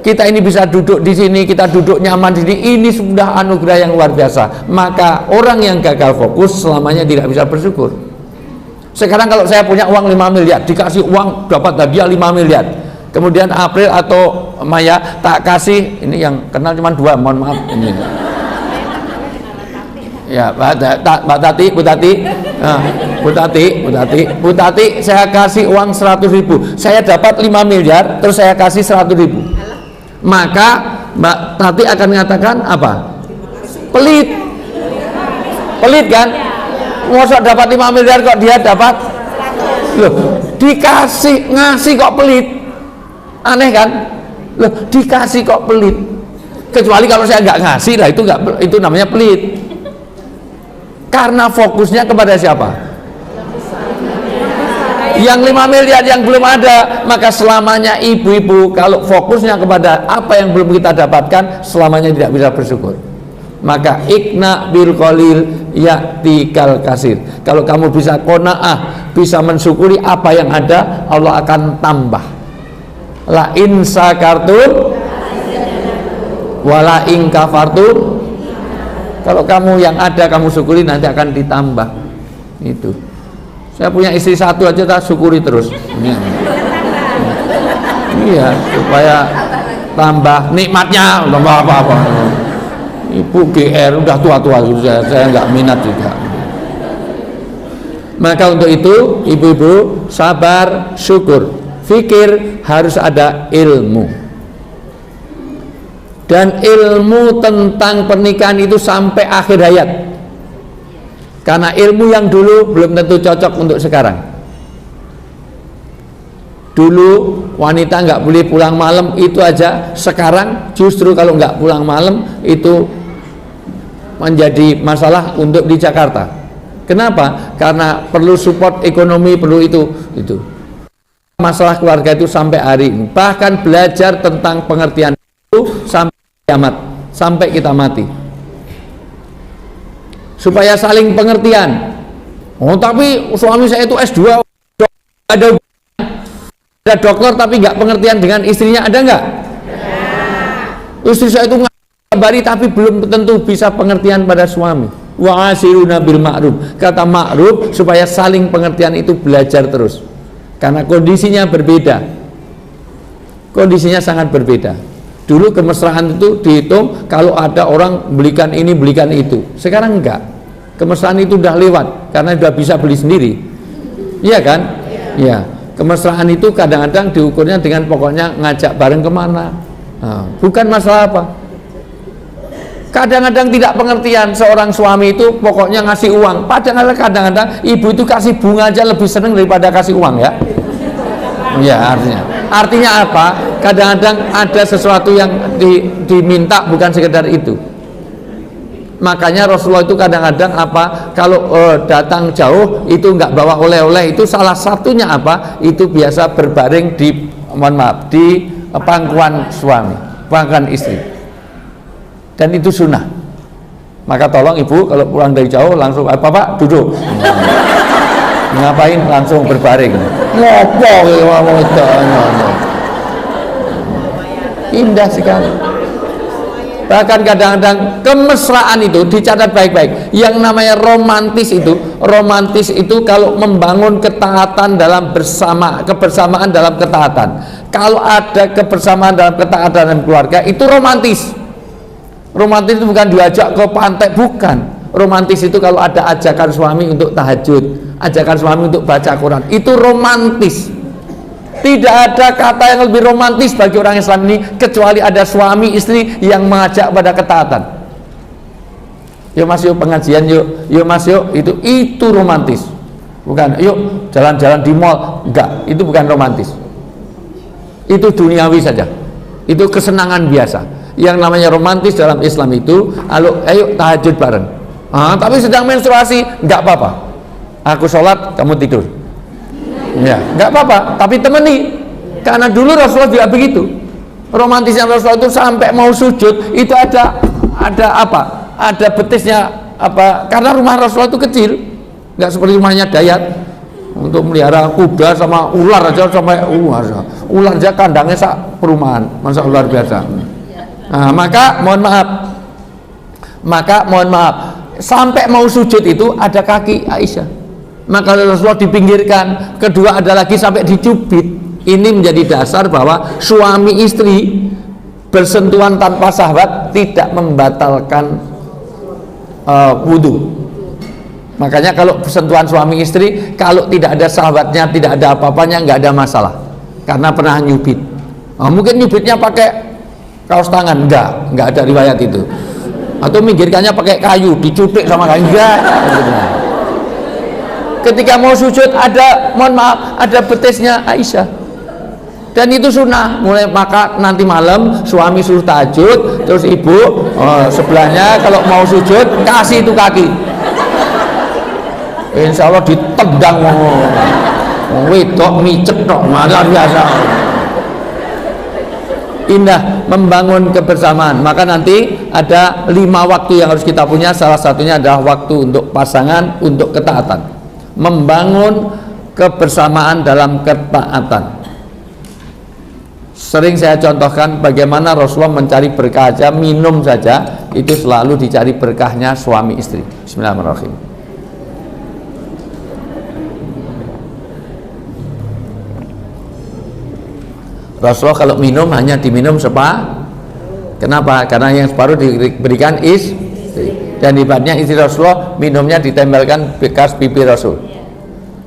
kita ini bisa duduk di sini, kita duduk nyaman di sini, ini sudah anugerah yang luar biasa. Maka orang yang gagal fokus selamanya tidak bisa bersyukur. Sekarang kalau saya punya uang 5 miliar, dikasih uang dapat hadiah 5 miliar. Kemudian April atau Maya tak kasih, ini yang kenal cuma 2, mohon maaf ini. Ya, Mbak Tati, Bu Tati, saya kasih uang 100.000, saya dapat 5 miliar, terus saya kasih 100.000. Maka Mbak Tati akan mengatakan apa? Pelit kan? Masa dapat 5 miliar kok dia dapat? Loh, ngasih kok pelit? Aneh kan? Loh, dikasih kok pelit? Kecuali kalau saya nggak ngasih lah, itu namanya pelit. Karena fokusnya kepada siapa? Yang 5 miliar yang belum ada. Maka selamanya ibu-ibu kalau fokusnya kepada apa yang belum kita dapatkan, selamanya tidak bisa bersyukur. Maka ikna bil qalil ya'tikal kasir. Kalau kamu bisa qanaah, bisa mensyukuri apa yang ada, Allah akan tambah. La in sakartum wala in kafartum. Kalau kamu yang ada kamu syukuri, nanti akan ditambah. Itu. Saya punya istri 1 aja, tak syukuri terus. Iya, supaya tambah nikmatnya, tambah apa-apa. Ibu GR udah tua-tua, saya nggak minat juga. Maka untuk itu, ibu-ibu sabar, syukur. Fikir harus ada ilmu. Dan ilmu tentang pernikahan itu sampai akhir hayat. Karena ilmu yang dulu belum tentu cocok untuk sekarang. Dulu wanita nggak boleh pulang malam, itu aja. Sekarang justru kalau nggak pulang malam itu menjadi masalah untuk di Jakarta. Kenapa? Karena perlu support ekonomi, perlu itu. Masalah keluarga itu sampai hari ini. Bahkan belajar tentang pengertian itu sampai kiamat, sampai kita mati, supaya saling pengertian. Oh, tapi suami saya itu S2, ada dokter tapi nggak pengertian dengan istrinya, ada nggak? Istri saya itu ngabari tapi belum tentu bisa pengertian pada suami. Wa asiruna bil ma'ruf, kata ma'ruf supaya saling pengertian itu belajar terus, karena kondisinya berbeda, kondisinya sangat berbeda. Dulu kemesraan itu dihitung kalau ada orang belikan ini, belikan itu. Sekarang enggak. Kemesraan itu udah lewat karena udah bisa beli sendiri. Iya kan? Iya. Kemesraan itu kadang-kadang diukurnya dengan pokoknya ngajak bareng kemana. Nah, bukan masalah apa. Kadang-kadang tidak pengertian, seorang suami itu pokoknya ngasih uang. Padahal kadang-kadang ibu itu kasih bunga aja lebih seneng daripada kasih uang, ya. Ya, artinya apa? Kadang-kadang ada sesuatu yang diminta, bukan sekedar itu. Makanya Rasulullah itu kadang-kadang apa? Kalau datang jauh itu nggak bawa oleh-oleh, itu salah satunya apa? Itu biasa berbaring di, mohon maaf, di pangkuan suami, pangkuan istri. Dan itu sunnah. Maka tolong ibu kalau pulang dari jauh langsung, Bapak duduk. Ngapain langsung berbaring? Ngopo indah sekali. Bahkan kadang-kadang kemesraan itu dicatat baik-baik. Yang namanya romantis itu kalau membangun ketaatan dalam kebersamaan dalam ketaatan. Kalau ada kebersamaan dalam ketaatan dalam keluarga, itu romantis. Romantis itu bukan diajak ke pantai, bukan. Romantis itu kalau ada ajakan suami untuk tahajud, ajakan suami untuk baca Quran, itu romantis. Tidak ada kata yang lebih romantis bagi orang Islam ini kecuali ada suami istri yang mengajak pada ketaatan. Yuk mas, yuk pengajian, yuk mas, yuk, itu romantis. Bukan yuk jalan-jalan di mall, enggak, itu bukan romantis. Itu duniawi saja. Itu kesenangan biasa. Yang namanya romantis dalam Islam itu, ayo tahajud bareng. Tapi sedang menstruasi, enggak apa-apa. Aku sholat, kamu tidur. Ya, enggak apa-apa, tapi temani. Karena dulu Rasulullah juga begitu. Romantisnya Rasulullah itu sampai mau sujud itu ada apa? Ada betisnya apa? Karena rumah Rasulullah itu kecil, enggak seperti rumahnya Dayat. Untuk melihara kuda sama ular aja sampai ular aja kandangnya sak perumahan, masa ular biasa. Nah, maka mohon maaf, sampai mau sujud itu ada kaki Aisyah. Maka Rasulullah dipinggirkan. Kedua ada lagi sampai dicubit. Ini menjadi dasar bahwa suami istri bersentuhan tanpa syahwat tidak membatalkan wudhu. Makanya kalau sentuhan suami istri, kalau tidak ada syahwatnya, tidak ada apa-apanya, nggak ada masalah. Karena pernah nyubit. Mungkin nyubitnya pakai kaos tangan, nggak ada riwayat itu. Atau minggirkannya pakai kayu, dicutik sama kayu, enggak. Ketika mau sujud ada, mohon maaf, ada betisnya Aisyah. Dan itu sunnah. Maka nanti malam suami suruh tahajud, terus ibu sebelahnya kalau mau sujud kasih itu kaki. Insya Allah ditendang wedok micet tok, luar biasa. Indah membangun kebersamaan. Maka nanti ada 5 waktu yang harus kita punya. Salah satunya adalah waktu untuk pasangan, untuk ketaatan, membangun kebersamaan dalam ketaatan. Sering saya contohkan bagaimana Rasulullah mencari berkah aja, minum saja itu selalu dicari berkahnya suami istri. Bismillahirrahmanirrahim. Rasulullah kalau minum hanya diminum kenapa? Karena yang separuh diberikan istri. Dan hebatnya istri Rasulullah minumnya ditempelkan bekas pipi Rasul.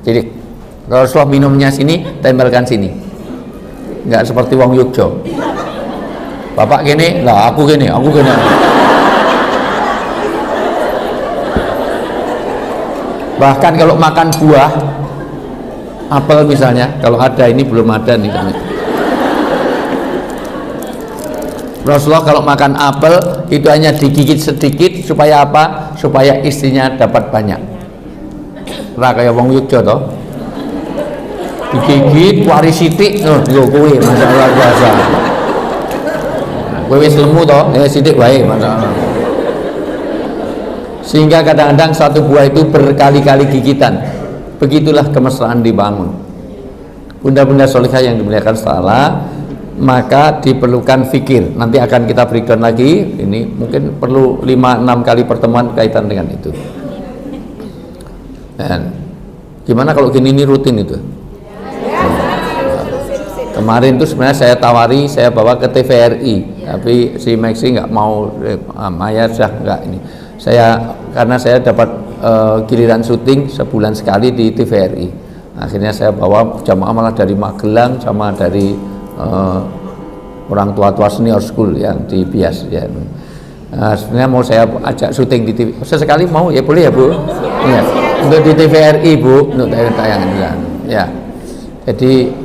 Jadi Rasulullah minumnya sini, tempelkan sini. Enggak seperti wong Yogyo. Bapak gini, lah aku gini. Bahkan kalau makan buah, apel misalnya, kalau ada, ini belum ada nih kami. Rasulullah kalau makan apel itu hanya digigit sedikit supaya apa? Supaya istrinya dapat banyak. Lah kayak wong Yogyo toh. Digigit waris sithik lho kowe masalah biasa. Kowe wis lemu toh, sithik wae masalah. Sehingga kadang-kadang satu buah itu berkali-kali gigitan. Begitulah kemesraan dibangun. Bunda-bunda solihah yang dimuliakan Allah, maka diperlukan fikir. Nanti akan kita breakdown lagi. Ini mungkin perlu 5-6 kali pertemuan kaitan dengan itu. Dan gimana kalau gini ini rutin itu? Kemarin tuh sebenarnya saya tawari, saya bawa ke TVRI, tapi si Maxi nggak mau, Maya sudah nggak ini. Karena saya dapat giliran syuting sebulan sekali di TVRI. Akhirnya saya bawa jamaah malah dari Magelang sama dari orang tua-tua senior school yang di Bias ya. Sebenarnya mau saya ajak syuting di TV. Sesekali mau ya boleh ya Bu? Ya. Untuk di TVRI Bu, untuk tayangan ya. Jadi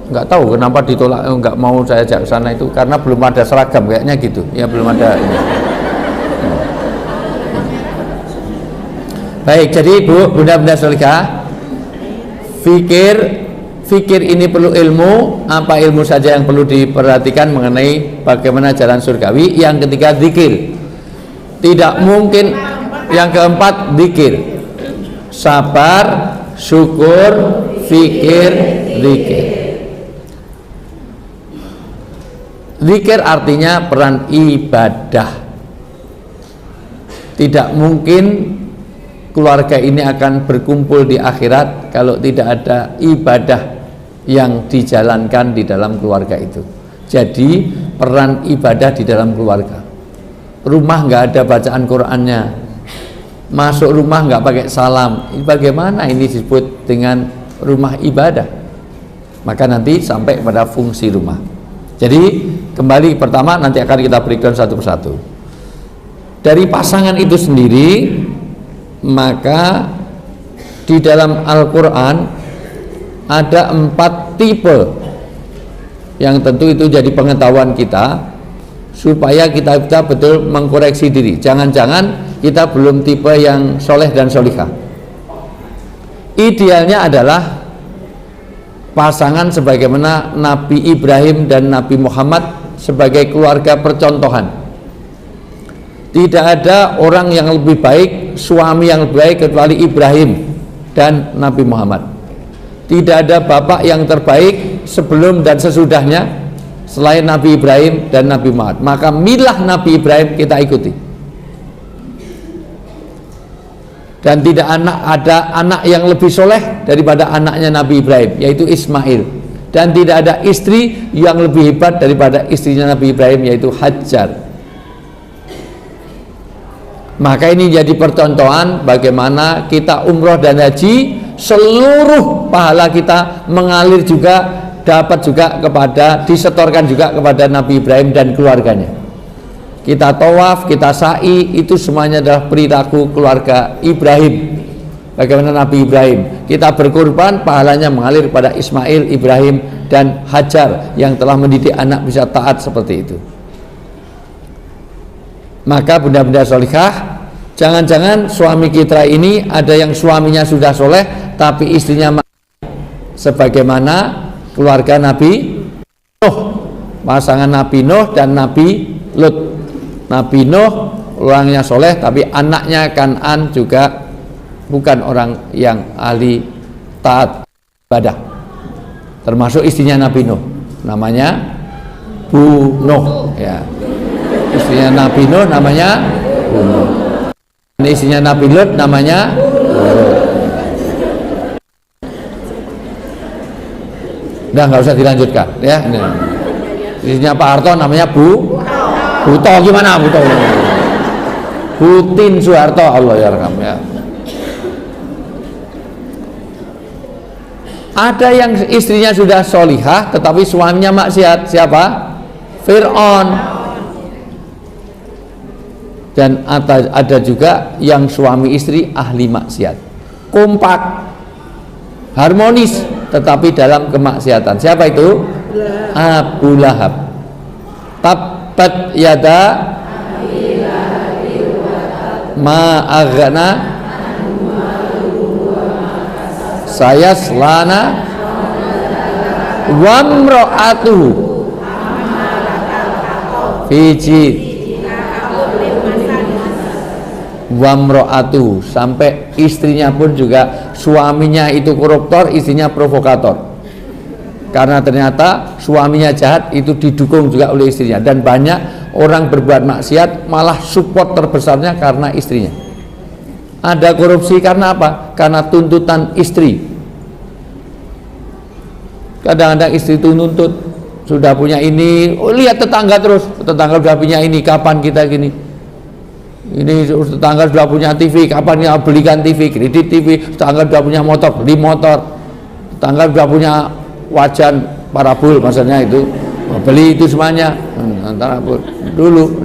nggak tahu kenapa ditolak, nggak mau saya ajak ke sana itu karena belum ada seragam kayaknya gitu ya, belum ada ini. Baik, jadi Bu, bunda-bunda solihah, fikir ini perlu ilmu. Apa ilmu saja yang perlu diperhatikan mengenai bagaimana jalan surgawi? Yang ketiga zikir, tidak mungkin. Yang keempat zikir, sabar, syukur, fikir, zikir. Zikir artinya peran ibadah. Tidak mungkin keluarga ini akan berkumpul di akhirat kalau tidak ada ibadah yang dijalankan di dalam keluarga itu. Jadi peran ibadah di dalam keluarga. Rumah nggak ada bacaan Qur'annya, masuk rumah nggak pakai salam, bagaimana ini disebut dengan rumah ibadah? Maka nanti sampai pada fungsi rumah. Jadi kembali pertama, nanti akan kita breakdown satu persatu. Dari pasangan itu sendiri, maka di dalam Al-Quran ada 4 tipe yang tentu itu jadi pengetahuan kita supaya kita betul mengkoreksi diri. Jangan-jangan kita belum tipe yang soleh dan solihah. Idealnya adalah pasangan sebagaimana Nabi Ibrahim dan Nabi Muhammad sebagai keluarga percontohan. Tidak ada orang yang lebih baik, suami yang lebih baik kecuali Ibrahim dan Nabi Muhammad. Tidak ada bapak yang terbaik sebelum dan sesudahnya selain Nabi Ibrahim dan Nabi Muhammad. Maka milah Nabi Ibrahim kita ikuti. Dan tidak ada anak yang lebih soleh daripada anaknya Nabi Ibrahim, yaitu Ismail. Dan tidak ada istri yang lebih hebat daripada istrinya Nabi Ibrahim, yaitu Hajar. Maka ini jadi percontohan bagaimana kita umroh dan haji, seluruh pahala kita mengalir juga, dapat juga kepada, disetorkan juga kepada Nabi Ibrahim dan keluarganya. Kita tawaf, kita sa'i, itu semuanya adalah perilaku keluarga Ibrahim. Bagaimana Nabi Ibrahim, kita berkorban, pahalanya mengalir pada Ismail, Ibrahim, dan Hajar yang telah mendidik anak bisa taat seperti itu. Maka bunda-bunda solikah, jangan-jangan suami kita ini ada yang suaminya sudah soleh tapi istrinya sebagaimana keluarga Nabi Nuh, pasangan Nabi Nuh dan Nabi Lut. Nabi Nuh orangnya soleh tapi anaknya Kan'an juga bukan orang yang ahli taat ibadah, termasuk istrinya Nabi Nuh, namanya Bu Nuh ya. Istrinya Nabi Nuh namanya Bu Nuh. Istrinya Nabi Lut namanya udah nggak usah dilanjutkan ya. Istrinya Pak Harto namanya Buto, gimana Buto? Butin Soeharto, Allah ya rekam ya. Ada yang istrinya sudah solihah tetapi suaminya maksiat, siapa? Fir'aun. Dan ada juga yang suami istri ahli maksiat, kompak, harmonis tetapi dalam kemaksiatan. Siapa itu? Abu Lahab. Tabbat yada ma aghna sayaslana wa imra'atuhu fi wamro'atu, sampai istrinya pun juga, suaminya itu koruptor, istrinya provokator. Karena ternyata suaminya jahat itu didukung juga oleh istrinya. Dan banyak orang berbuat maksiat malah support terbesarnya karena istrinya. Ada korupsi karena apa? Karena tuntutan istri. Kadang-kadang istri itu nuntut, sudah punya ini, oh lihat tetangga terus, tetangga sudah punya ini, kapan kita gini? Ini tetangga sudah punya TV, kapan ya belikan TV, kredit TV. Tetangga sudah punya motor, beli motor. Tetangga sudah punya wajan parabol, maksudnya itu beli itu semuanya. Antara dulu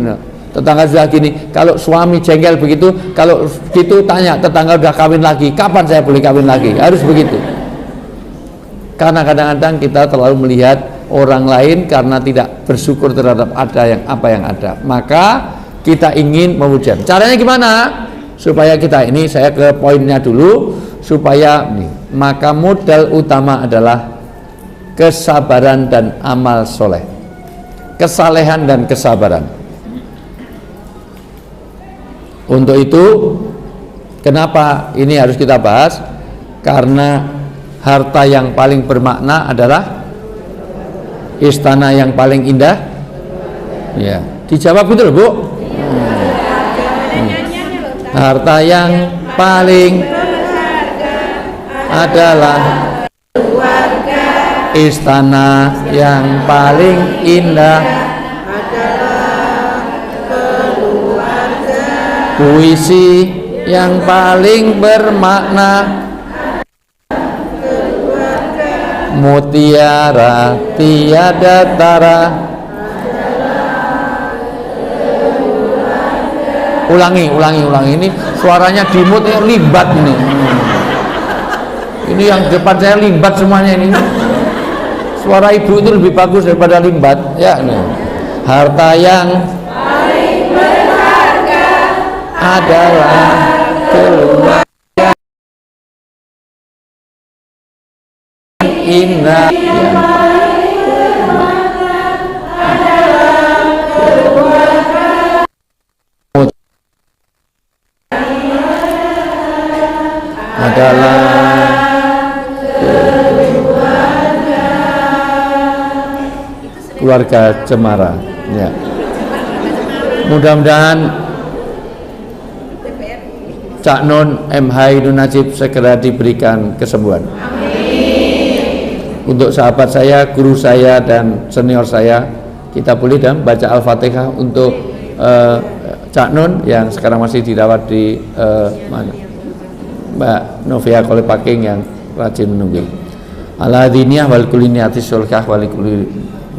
tetangga sudah gini. Kalau suami jengkel begitu, kalau gitu tanya tetangga sudah kawin lagi, kapan saya boleh kawin lagi? Harus begitu. Karena kadang-kadang kita terlalu melihat orang lain karena tidak bersyukur terhadap apa yang ada. Maka kita ingin mewujudkan. Caranya gimana? Supaya kita ini, saya ke poinnya dulu, supaya maka modal utama adalah kesabaran dan amal soleh, kesalehan dan kesabaran. Untuk itu, kenapa ini harus kita bahas? Karena harta yang paling bermakna adalah istana yang paling indah. Ya, dijawab gitu loh Bu. Harta yang paling adalah keluarga, istana yang paling indah adalah keluarga, puisi yang paling bermakna keluarga, mutiara tiada tara. Ulangi, ini suaranya dimut, limbat ini. Ini yang depan saya limbat semuanya ini. Suara ibu itu lebih bagus daripada limbat. Ya, ini. Harta yang paling berharga adalah keluarga indah. adalah keluarga cemara. Ya. Mudah-mudahan Cak Nun M. Haidun Najib segera diberikan kesembuhan. Untuk sahabat saya, guru saya dan senior saya, kita boleh dan baca Al-Fatihah untuk Cak Nun yang sekarang masih dirawat di mana? Mbak Novia Kolepaking yang rajin menunggil. Al-Adiniyah wal kulli niati sulkah wal kulli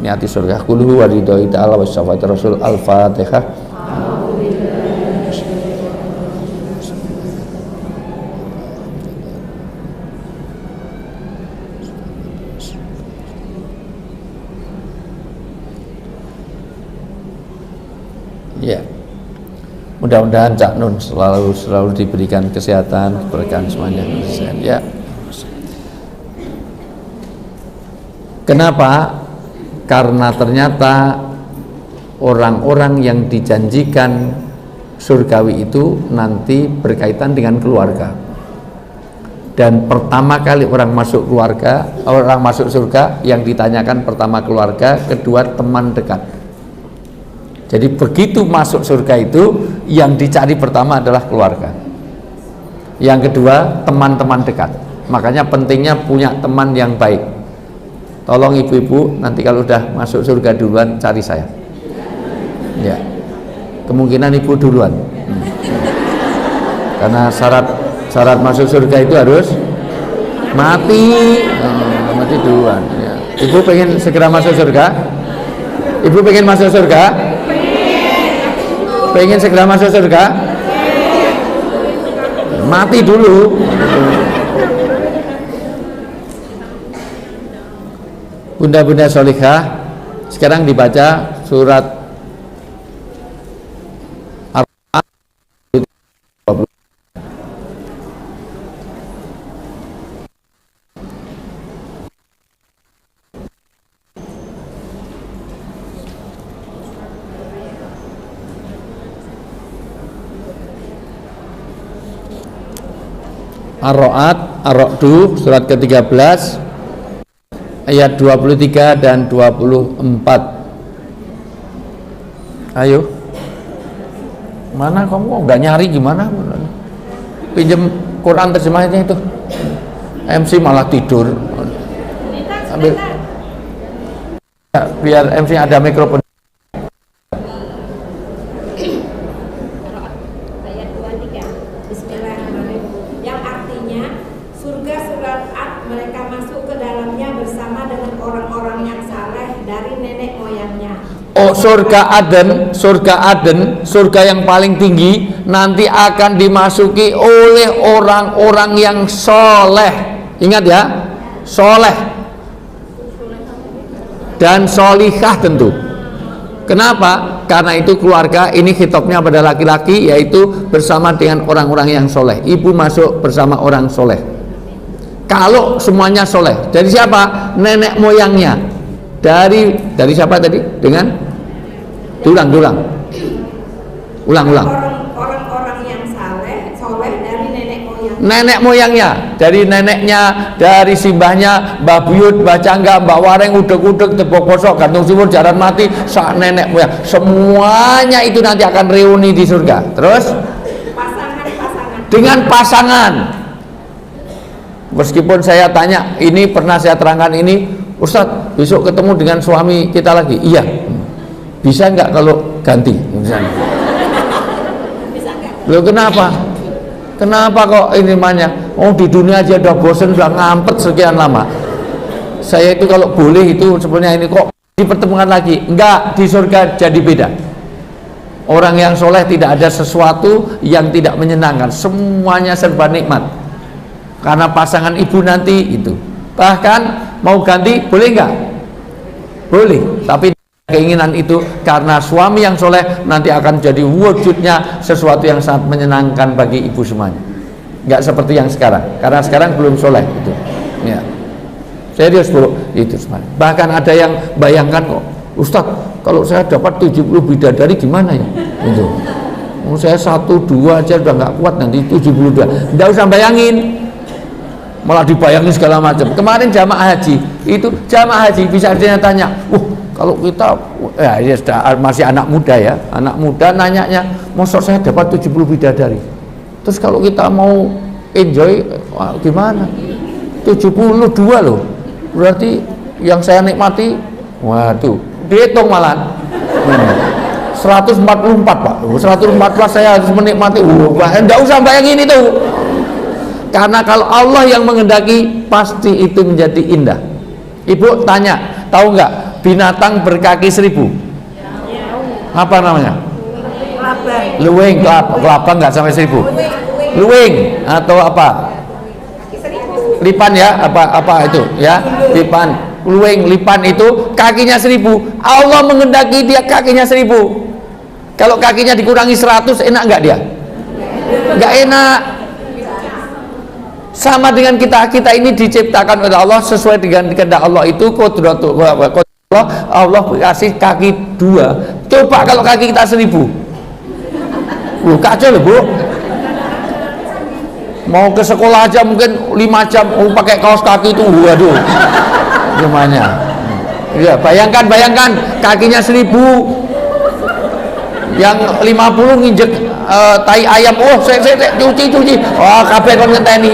niati sulkah kulhu wa ridhoi ta'ala wa syafati rasul. Al-Fatihah. Ya, mudah-mudahan Cak Nun selalu diberikan kesehatan, keberkahan semuanya. Ya. Kenapa? Karena ternyata orang-orang yang dijanjikan surgawi itu nanti berkaitan dengan keluarga. Dan pertama kali orang masuk surga yang ditanyakan pertama keluarga, kedua teman dekat. Jadi begitu masuk surga itu yang dicari pertama adalah keluarga. Yang kedua teman-teman dekat. Makanya pentingnya punya teman yang baik. Tolong ibu-ibu nanti kalau udah masuk surga duluan cari saya. Ya. Kemungkinan ibu duluan. Karena syarat masuk surga itu harus mati duluan. Ya. Ibu pengen segera masuk surga? Ibu pengen masuk surga? Pengen segera masuk surga? Mati dulu. Bunda-bunda sholihah, sekarang dibaca surat Ar-Ra'd 20. Ar-Ra'd, Ar-Ra'du surat ke-13 ayat 23 dan 24. Ayo. Mana kamu nggak nyari gimana? Pinjam Quran terjemahnya itu. MC malah tidur. Ambil. Ya, biar MC ada mikrofon. Oh, surga Aden, surga yang paling tinggi nanti akan dimasuki oleh orang-orang yang soleh. Ingat ya, soleh dan solihah tentu. Kenapa? Karena itu keluarga ini khitabnya pada laki-laki, yaitu bersama dengan orang-orang yang soleh. Ibu masuk bersama orang soleh. Kalau semuanya soleh, dari siapa? Nenek moyangnya. Dari siapa tadi? Dengan ulang. Orang-orang yang soleh dari nenek moyangnya, dari neneknya, dari simbahnya, Mbah Buyut, Mbah Cangga, Mbah Wareng, udeg-udeg, tepok kosok, gantung sumur, jaran mati, sak nenek moyang, semuanya itu nanti akan reuni di surga. Terus dengan pasangan. Meskipun saya tanya, ini pernah saya terangkan ini, Ustadz, besok ketemu dengan suami kita lagi. Iya. Bisa nggak kalau ganti misalnya? Loh kenapa? Kenapa kok ini namanya? Oh di dunia aja udah bosen, udah ngampet sekian lama. Saya itu kalau boleh itu sebenarnya ini kok dipertemukan lagi. Enggak, di surga jadi beda. Orang yang soleh tidak ada sesuatu yang tidak menyenangkan. Semuanya serba nikmat. Karena pasangan ibu nanti itu. Bahkan mau ganti boleh nggak? Boleh, tapi keinginan itu karena suami yang soleh nanti akan jadi wujudnya sesuatu yang sangat menyenangkan bagi ibu semuanya. Nggak seperti yang sekarang, karena sekarang belum soleh itu. Ya. Serius bro, itu semuanya. Bahkan ada yang bayangkan kok, Ustadz, kalau saya dapat 70 bidadari gimana ya? Itu. Saya 1, 2 aja udah nggak kuat, nanti 72. Nggak usah bayangin. malah dibayangin segala macam. Kemarin jamaah haji, itu jamaah haji bisa tanya, kalau kita ya masih anak muda ya, anak muda nanyanya, masa saya dapat 70 bidadari. Terus kalau kita mau enjoy gimana? 72 loh. Berarti yang saya nikmati, waduh, dihitung malah 144 Pak. 114 saya harus menikmati. Enggak usah bayangin itu. Karena kalau Allah yang menghendaki, pasti itu menjadi indah. Ibu tanya, tahu nggak binatang berkaki 1000? Apa namanya? Luwing. Kelapa nggak sampai 1000. Luwing atau apa? Lipan ya, apa itu ya? Lipan. Luwing, lipan itu kakinya 1000. Allah menghendaki dia kakinya 1000. Kalau kakinya dikurangi 100, enak nggak dia? Nggak enak. Sama dengan kita ini diciptakan oleh Allah sesuai dengan kehendak Allah. Itu qudratullah. Allah kasih kaki 2. Coba kalau kaki kita 1000. Kacau loh Bu. Mau ke sekolah aja mungkin 5 jam pakai kaos kaki itu, waduh, gimana ya? Bayangkan kakinya 1000, yang 50 nginjek tai ayam, saya cuci, kabeh kon ngenteni.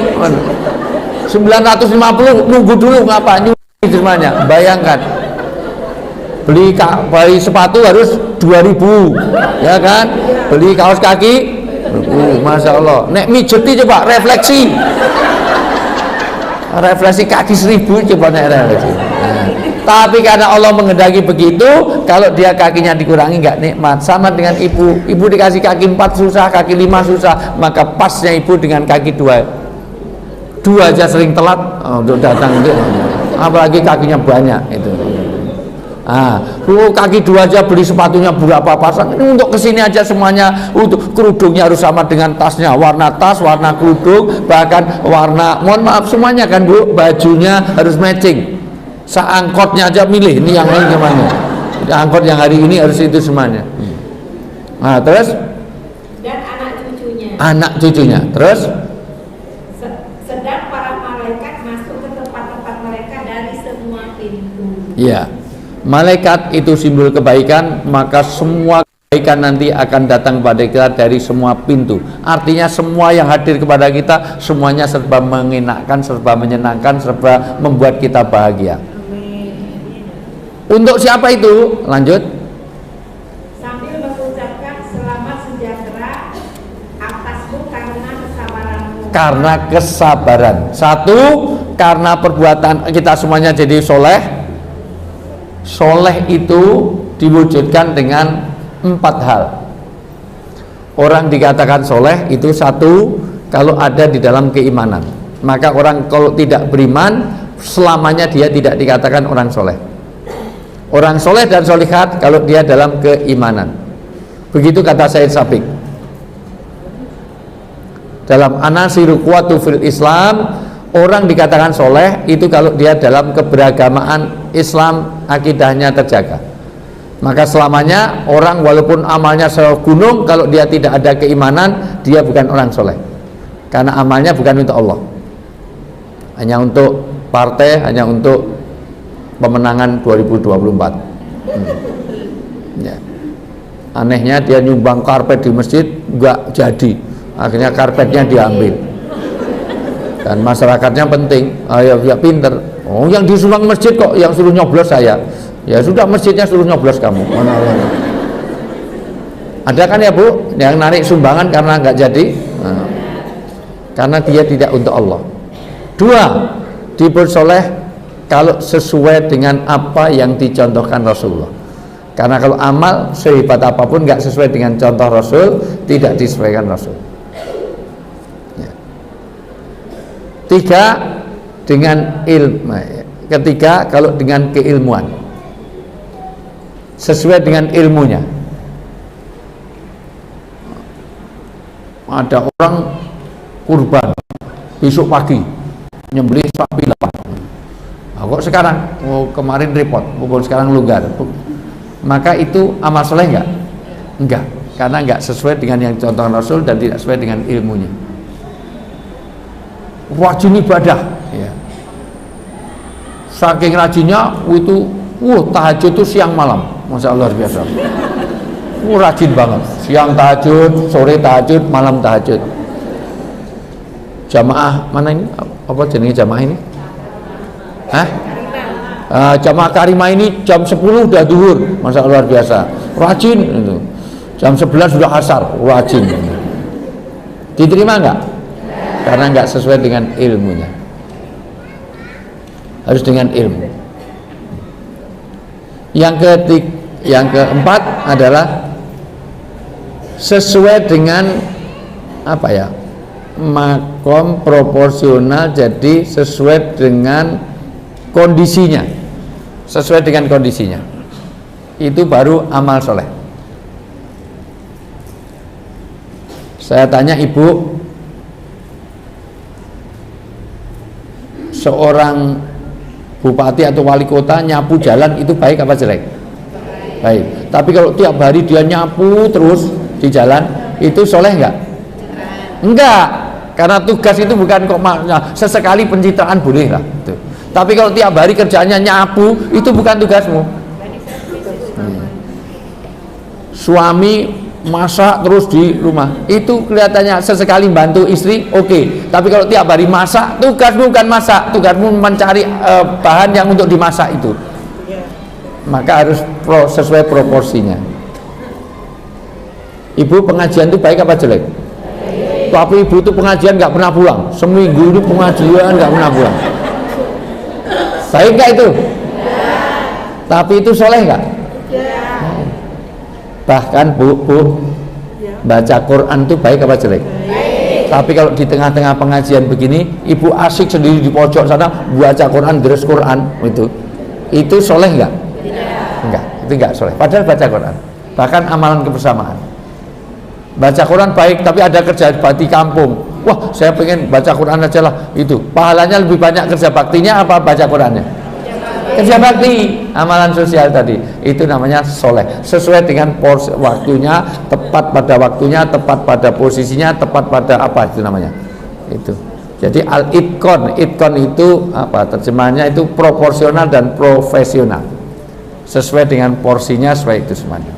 950 nunggu dulu ngapa nyuci semuanya. Bayangkan beli sepatu harus 2000 ya kan, beli kaos kaki. Masya Allah, nek mijeti coba refleksi kaki 1000 coba nek refleksi. Tapi karena Allah menghendaki begitu, kalau dia kakinya dikurangi nggak nikmat. Sama dengan ibu dikasih kaki 4 susah, kaki 5 susah, maka pasnya ibu dengan kaki 2 aja sering telat untuk datang itu, apalagi kakinya banyak itu. Kaki 2 aja beli sepatunya berapa pasang, ini untuk kesini aja semuanya, untuk kerudungnya harus sama dengan tasnya, warna tas, warna kerudung, bahkan warna, mohon maaf semuanya kan Bu, bajunya harus matching. Seangkotnya aja milih, ini yang lain gimana, angkot yang hari ini harus itu semuanya. Terus dan anak cucunya terus sedang para malaikat masuk ke tempat-tempat mereka dari semua pintu. ya. Malaikat itu simbol kebaikan, maka semua kebaikan nanti akan datang kepada kita dari semua pintu. Artinya semua yang hadir kepada kita semuanya serba mengenakan, serba menyenangkan, serba membuat kita bahagia. Untuk siapa itu? Lanjut. Sambil mengucapkan selamat sejahtera atasmu karena kesabaranmu. Karena kesabaran. Satu, karena perbuatan kita semuanya jadi soleh. Soleh itu diwujudkan dengan 4 hal. Orang dikatakan soleh itu satu, kalau ada di dalam keimanan. Maka orang kalau tidak beriman, selamanya dia tidak dikatakan orang soleh. Orang soleh dan solihat kalau dia dalam keimanan. Begitu kata Said Sabiq dalam Anasiru Quwwatu fil Islam. Orang dikatakan soleh itu kalau dia dalam keberagamaan Islam, akidahnya terjaga. Maka selamanya orang walaupun amalnya segunung, kalau dia tidak ada keimanan, dia bukan orang soleh. Karena amalnya bukan untuk Allah, hanya untuk partai, hanya untuk pemenangan 2024. Ya. Anehnya dia nyumbang karpet di masjid nggak jadi, akhirnya karpetnya diambil. Dan masyarakatnya penting, ya pinter. Yang disumbang masjid kok yang suruh nyoblos saya. Ya sudah, masjidnya suruh nyoblos kamu. Ada kan ya Bu, yang narik sumbangan karena nggak jadi, karena dia tidak untuk Allah. 2, disebut soleh kalau sesuai dengan apa yang dicontohkan Rasulullah. Karena kalau amal sehebat apapun nggak sesuai dengan contoh Rasul, tidak disesuaikan Rasul. 3, dengan ilmu. Ketiga, kalau dengan keilmuan, sesuai dengan ilmunya. Ada orang kurban besok pagi nyembelih sapi 8. Kok sekarang? Kemarin repot, sekarang longgar. Maka itu amal soleh enggak? Enggak, karena enggak sesuai dengan yang contoh Rasul dan tidak sesuai dengan ilmunya. Rajin ibadah saking rajinnya itu tahajud itu siang malam, Masya Allah, luar biasa. Rajin banget, siang tahajud, sore tahajud, malam tahajud. Jamaah mana ini? Apa jenis jamaah ini? Jamaah Karimah ini jam 10 udah duhur, Masya Allah, luar biasa. Rajin itu. Jam 11 sudah asar, rajin. Diterima enggak? Karena enggak sesuai dengan ilmunya. Harus dengan ilmu. Yang keempat adalah sesuai dengan apa ya? Makom proporsional, jadi sesuai dengan kondisinya. Sesuai dengan kondisinya. Itu baru amal soleh. Saya tanya ibu, seorang bupati atau wali kota nyapu jalan itu baik apa jelek? Baik. Tapi kalau tiap hari dia nyapu terus di jalan, itu soleh enggak? Enggak, karena tugas itu bukan kok sesekali pencitraan boleh lah. Tapi kalau tiap hari kerjanya nyapu, itu bukan tugasmu. Suami masak terus di rumah, itu kelihatannya sesekali bantu istri, oke. Tapi kalau tiap hari masak, tugasmu bukan masak, tugasmu mencari bahan yang untuk dimasak itu. Maka harus sesuai proporsinya. Ibu, pengajian itu baik apa jelek? Tapi ibu itu pengajian nggak pernah pulang, seminggu itu pengajian nggak pernah pulang. Baik nggak itu? Tapi itu soleh nggak? Bahkan bu, baca Quran itu baik apa jelek? Tapi kalau di tengah-tengah pengajian begini, ibu asik sendiri di pojok sana baca Quran, deres Quran, itu soleh nggak? Enggak, itu nggak soleh. Padahal baca Quran, bahkan amalan kebersamaan. Baca Quran baik, tapi ada kerja bakti kampung. Wah, saya pengen baca Quran aja lah. Itu pahalanya lebih banyak kerja baktinya apa baca Qurannya? Kerja bakti, amalan sosial tadi. Itu namanya soleh. Sesuai dengan waktunya, tepat pada waktunya, tepat pada posisinya, tepat pada apa itu namanya? Itu. Jadi al-itqon, itqon itu apa? Terjemahannya itu proporsional dan profesional. Sesuai dengan porsinya, sesuai itu semuanya.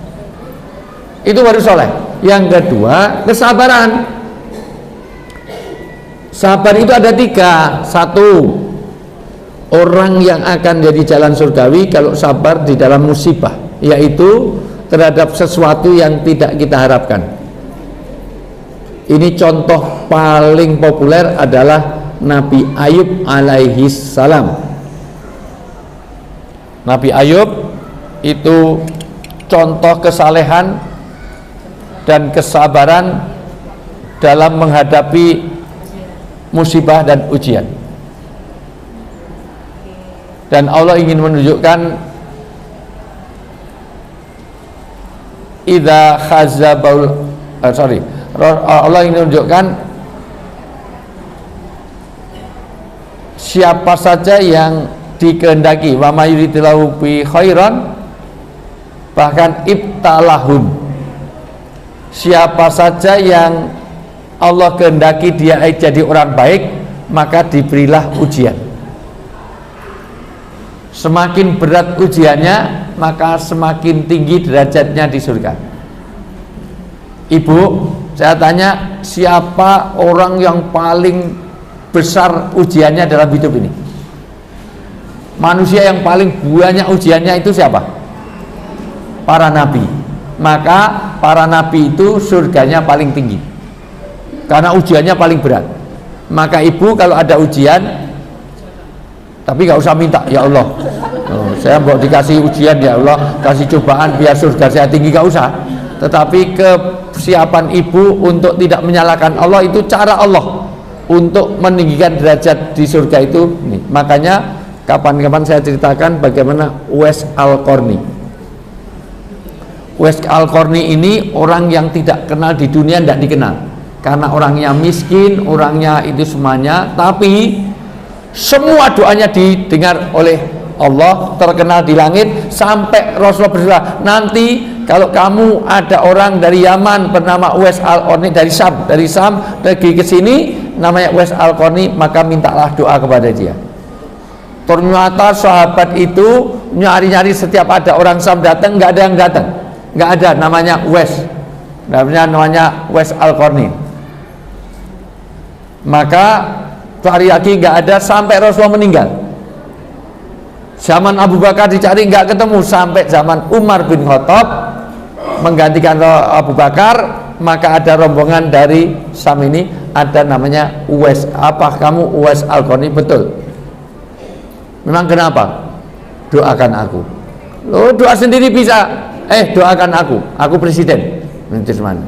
Itu baru soleh. Yang kedua, kesabaran. Sabar itu ada 3. 1, orang yang akan jadi jalan surgawi kalau sabar di dalam musibah, yaitu terhadap sesuatu yang tidak kita harapkan. Ini contoh paling populer adalah Nabi Ayub alaihi salam. Nabi Ayub itu contoh kesalehan dan kesabaran dalam menghadapi musibah dan ujian. Dan Allah ingin menunjukkan Allah ingin menunjukkan siapa saja yang dikehendaki, wa may yuridillahu bi khairan, bahkan ibtalahum, siapa saja yang Allah kehendaki dia jadi orang baik, maka diberilah ujian. Semakin berat ujiannya, maka semakin tinggi derajatnya di surga. Ibu, saya tanya, siapa orang yang paling besar ujiannya dalam hidup ini? Manusia yang paling banyak ujiannya itu siapa? Para nabi. Maka para nabi itu surganya paling tinggi, karena ujiannya paling berat. Maka ibu kalau ada ujian, tapi gak usah minta, ya Allah, saya mau dikasih ujian, ya Allah, kasih cobaan biar surga saya tinggi, gak usah. Tetapi kesiapan ibu untuk tidak menyalahkan Allah, itu cara Allah untuk meninggikan derajat di surga itu. Nih, makanya kapan-kapan saya ceritakan bagaimana Uwais Al-Qarni. Uwais Al-Qarni ini orang yang tidak kenal di dunia, tidak dikenal, karena orangnya miskin, orangnya itu semuanya, tapi semua doanya didengar oleh Allah, terkenal di langit, sampai Rasulullah berdoa, nanti kalau kamu ada orang dari Yaman bernama Uwais Al-Qarni, dari Sam pergi ke sini namanya Uwais Al-Qarni, maka mintalah doa kepada dia. Ternyata sahabat itu nyari-nyari, setiap ada orang Syam datang, nggak ada yang datang, nggak ada namanya Uwais, namanya Uwais Al-Qarni. Maka cari lagi nggak ada sampai Rasulullah meninggal. Zaman Abu Bakar dicari nggak ketemu, sampai zaman Umar bin Khattab menggantikan Abu Bakar. Maka ada rombongan dari Syam ini, ada namanya Uwais. Apa kamu Uwais Al-Qarni? Betul. Memang kenapa? Doakan aku. Lo doa sendiri bisa. Doakan aku presiden. Nanti mana?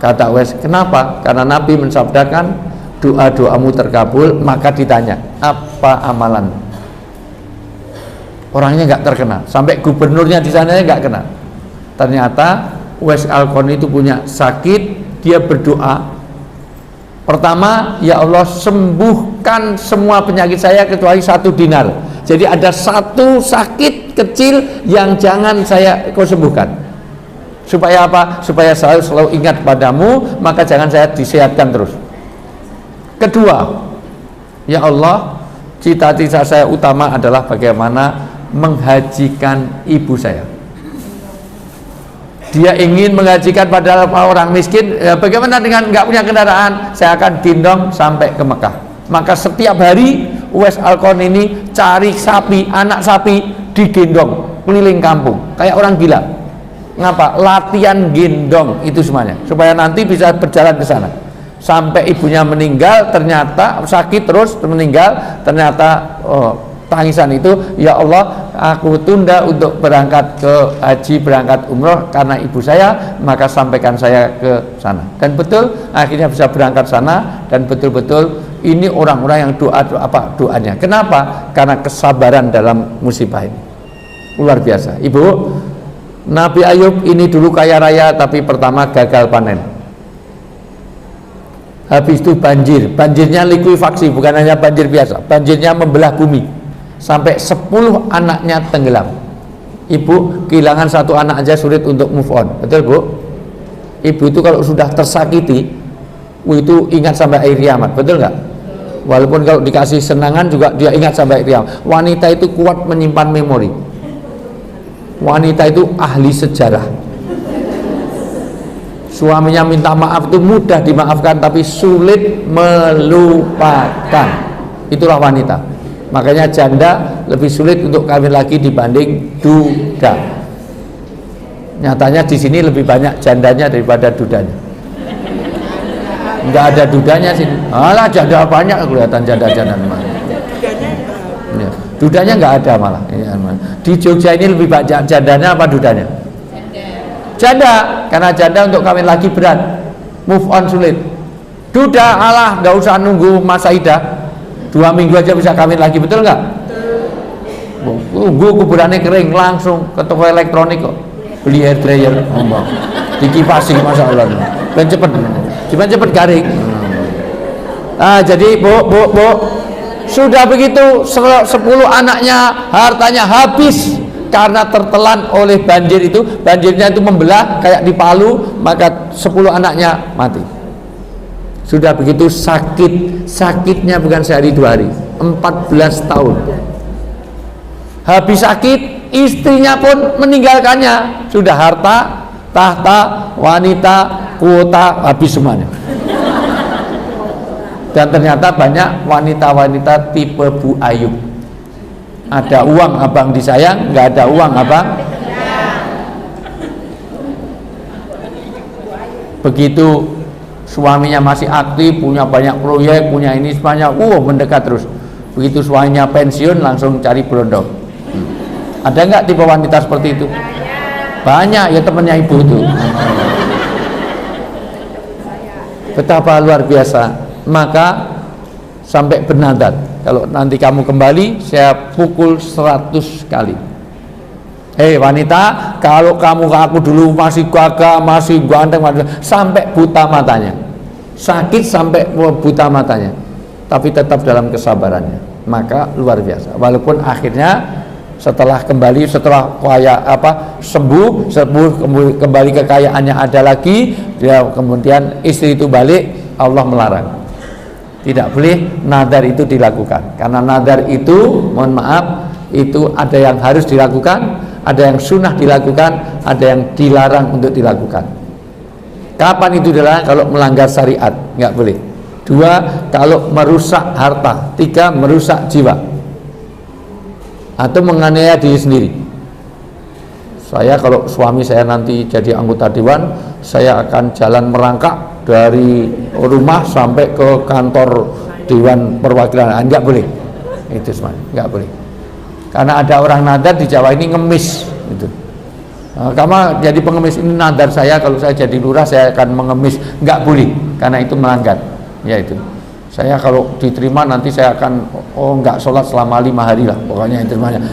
Kata Uwais, kenapa? Karena Nabi mensabdakan doa-doamu terkabul. Maka ditanya, apa amalan? Orangnya nggak terkenal, sampai gubernurnya di sana nggak kenal. Ternyata Uwais Al-Qarni itu punya sakit, dia berdoa. Pertama, ya Allah sembuhkan semua penyakit saya kecuali 1 dinar. Jadi ada 1 sakit kecil yang jangan kau sembuhkan. Supaya apa? Supaya selalu ingat padamu, maka jangan saya disehatkan terus. Kedua, ya Allah, cita-cita saya utama adalah bagaimana menghajikan ibu saya. Dia ingin menghajikan pada orang miskin. Bagaimana dengan nggak punya kendaraan? Saya akan gendong sampai ke Mekah. Maka setiap hari Uwais Al-Qarni ini cari sapi, anak sapi, digendong keliling kampung kayak orang gila. Ngapa? Latihan gendong itu semuanya, supaya nanti bisa berjalan ke sana. Sampai ibunya meninggal, ternyata sakit terus meninggal. Ternyata tangisan itu, ya Allah, aku tunda untuk berangkat ke haji, berangkat umroh karena ibu saya, maka sampaikan saya ke sana. Dan betul, akhirnya bisa berangkat sana. Dan betul-betul ini orang-orang yang doanya. Kenapa? Karena kesabaran dalam musibah ini luar biasa. Ibu, Nabi Ayub ini dulu kaya raya, tapi pertama gagal panen. Habis itu banjirnya likuifaksi, bukan hanya banjir biasa, banjirnya membelah bumi. Sampai 10 anaknya tenggelam. Ibu kehilangan 1 anak aja sulit untuk move on. Betul Bu? Ibu itu kalau sudah tersakiti, itu ingat sampai akhir kiamat. Betul nggak? Walaupun kalau dikasih senangan juga dia ingat sampai akhir kiamat. Wanita itu kuat menyimpan memori. Wanita itu ahli sejarah. Suaminya minta maaf itu mudah dimaafkan, tapi sulit melupakan. Itulah wanita. Makanya janda lebih sulit untuk kawin lagi dibanding duda. Nyatanya di sini lebih banyak jandanya daripada dudanya. Enggak ada dudanya sini. Alah, janda banyak kelihatan janda-janda. Ya, dudanya enggak ada malah. Di Jogja ini lebih banyak jandanya apa dudanya? Janda, karena janda untuk kawin lagi berat, move on sulit. Duda, alah, enggak usah nunggu masa idah. 2 minggu aja bisa kawin lagi, betul nggak? Tunggu kuburannya kering, langsung ke toko elektronik kok, beli hair dryer, dikipasi, masya Allah, dan cepet garing. Nah, jadi bu, sudah begitu 10 anaknya, hartanya habis karena tertelan oleh banjir itu. Banjirnya itu membelah kayak di Palu, maka 10 anaknya mati. Sudah begitu sakitnya bukan sehari 2 hari, 14 tahun. Habis sakit, istrinya pun meninggalkannya. Sudah harta, tahta, wanita, kuota, habis semuanya. Dan ternyata banyak wanita-wanita tipe Bu Ayub. Ada uang abang disayang, nggak ada uang abang. Begitu suaminya masih aktif, punya banyak proyek, punya ini semuanya, mendekat terus. Begitu suaminya pensiun, langsung cari berondong. Ada nggak tipe wanita seperti itu? Banyak, ya temennya ibu itu. Betapa luar biasa. Maka sampai bernadar, kalau nanti kamu kembali, saya pukul 100 kali. Wanita, kalau kamu ke aku dulu masih gagah, masih ganteng, sampai buta matanya, sakit sampai buta matanya, tapi tetap dalam kesabarannya, maka luar biasa. Walaupun akhirnya setelah kembali, setelah sembuh kembali kekayaannya ada lagi, dia kemudian istri itu balik, Allah melarang. Tidak boleh nadar itu dilakukan, karena nadar itu, mohon maaf, itu ada yang harus dilakukan, ada yang sunnah dilakukan, ada yang dilarang untuk dilakukan. Kapan itu dilarang? Kalau melanggar syariat, nggak boleh. 2, kalau merusak harta. 3, merusak jiwa atau menganiaya diri sendiri. Saya kalau suami saya nanti jadi anggota dewan, saya akan jalan merangkak dari rumah sampai ke kantor Dewan Perwakilan. Enggak boleh. Itu semuanya enggak boleh. Karena ada orang nadar di Jawa ini ngemis gitu. Kamu jadi pengemis, ini nadar saya kalau saya jadi lurah saya akan mengemis. Enggak boleh, karena itu melanggar. Ya itu. Saya kalau diterima nanti saya akan enggak sholat selama 5 hari lah. Pokoknya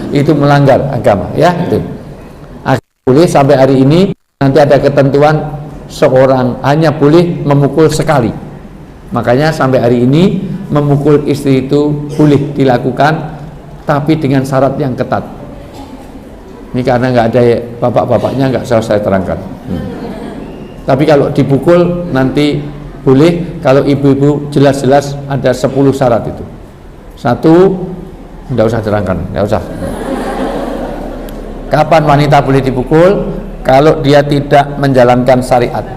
itu melanggar agama, ya itu. Boleh sampai hari ini, nanti ada ketentuan seorang hanya boleh memukul sekali. Makanya sampai hari ini memukul istri itu boleh dilakukan, tapi dengan syarat yang ketat. Ini karena nggak ada bapak-bapaknya, nggak saya terangkan. Tapi kalau dipukul nanti boleh. Kalau ibu-ibu jelas-jelas ada 10 syarat itu. 1, nggak usah terangkan, nggak usah. Kapan wanita boleh dipukul? Kalau dia tidak menjalankan syariat,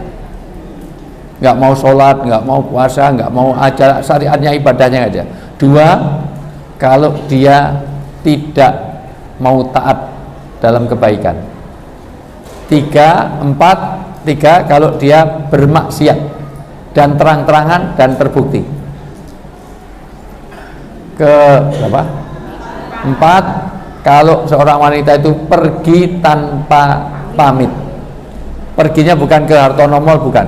nggak mau sholat, nggak mau puasa, nggak mau ajar syariatnya, ibadahnya aja. 2, kalau dia tidak mau taat dalam kebaikan. 3, kalau dia bermaksiat dan terang-terangan dan terbukti. Berapa? 4, kalau seorang wanita itu pergi tanpa pamit. Perginya bukan ke Hartono Mall, bukan.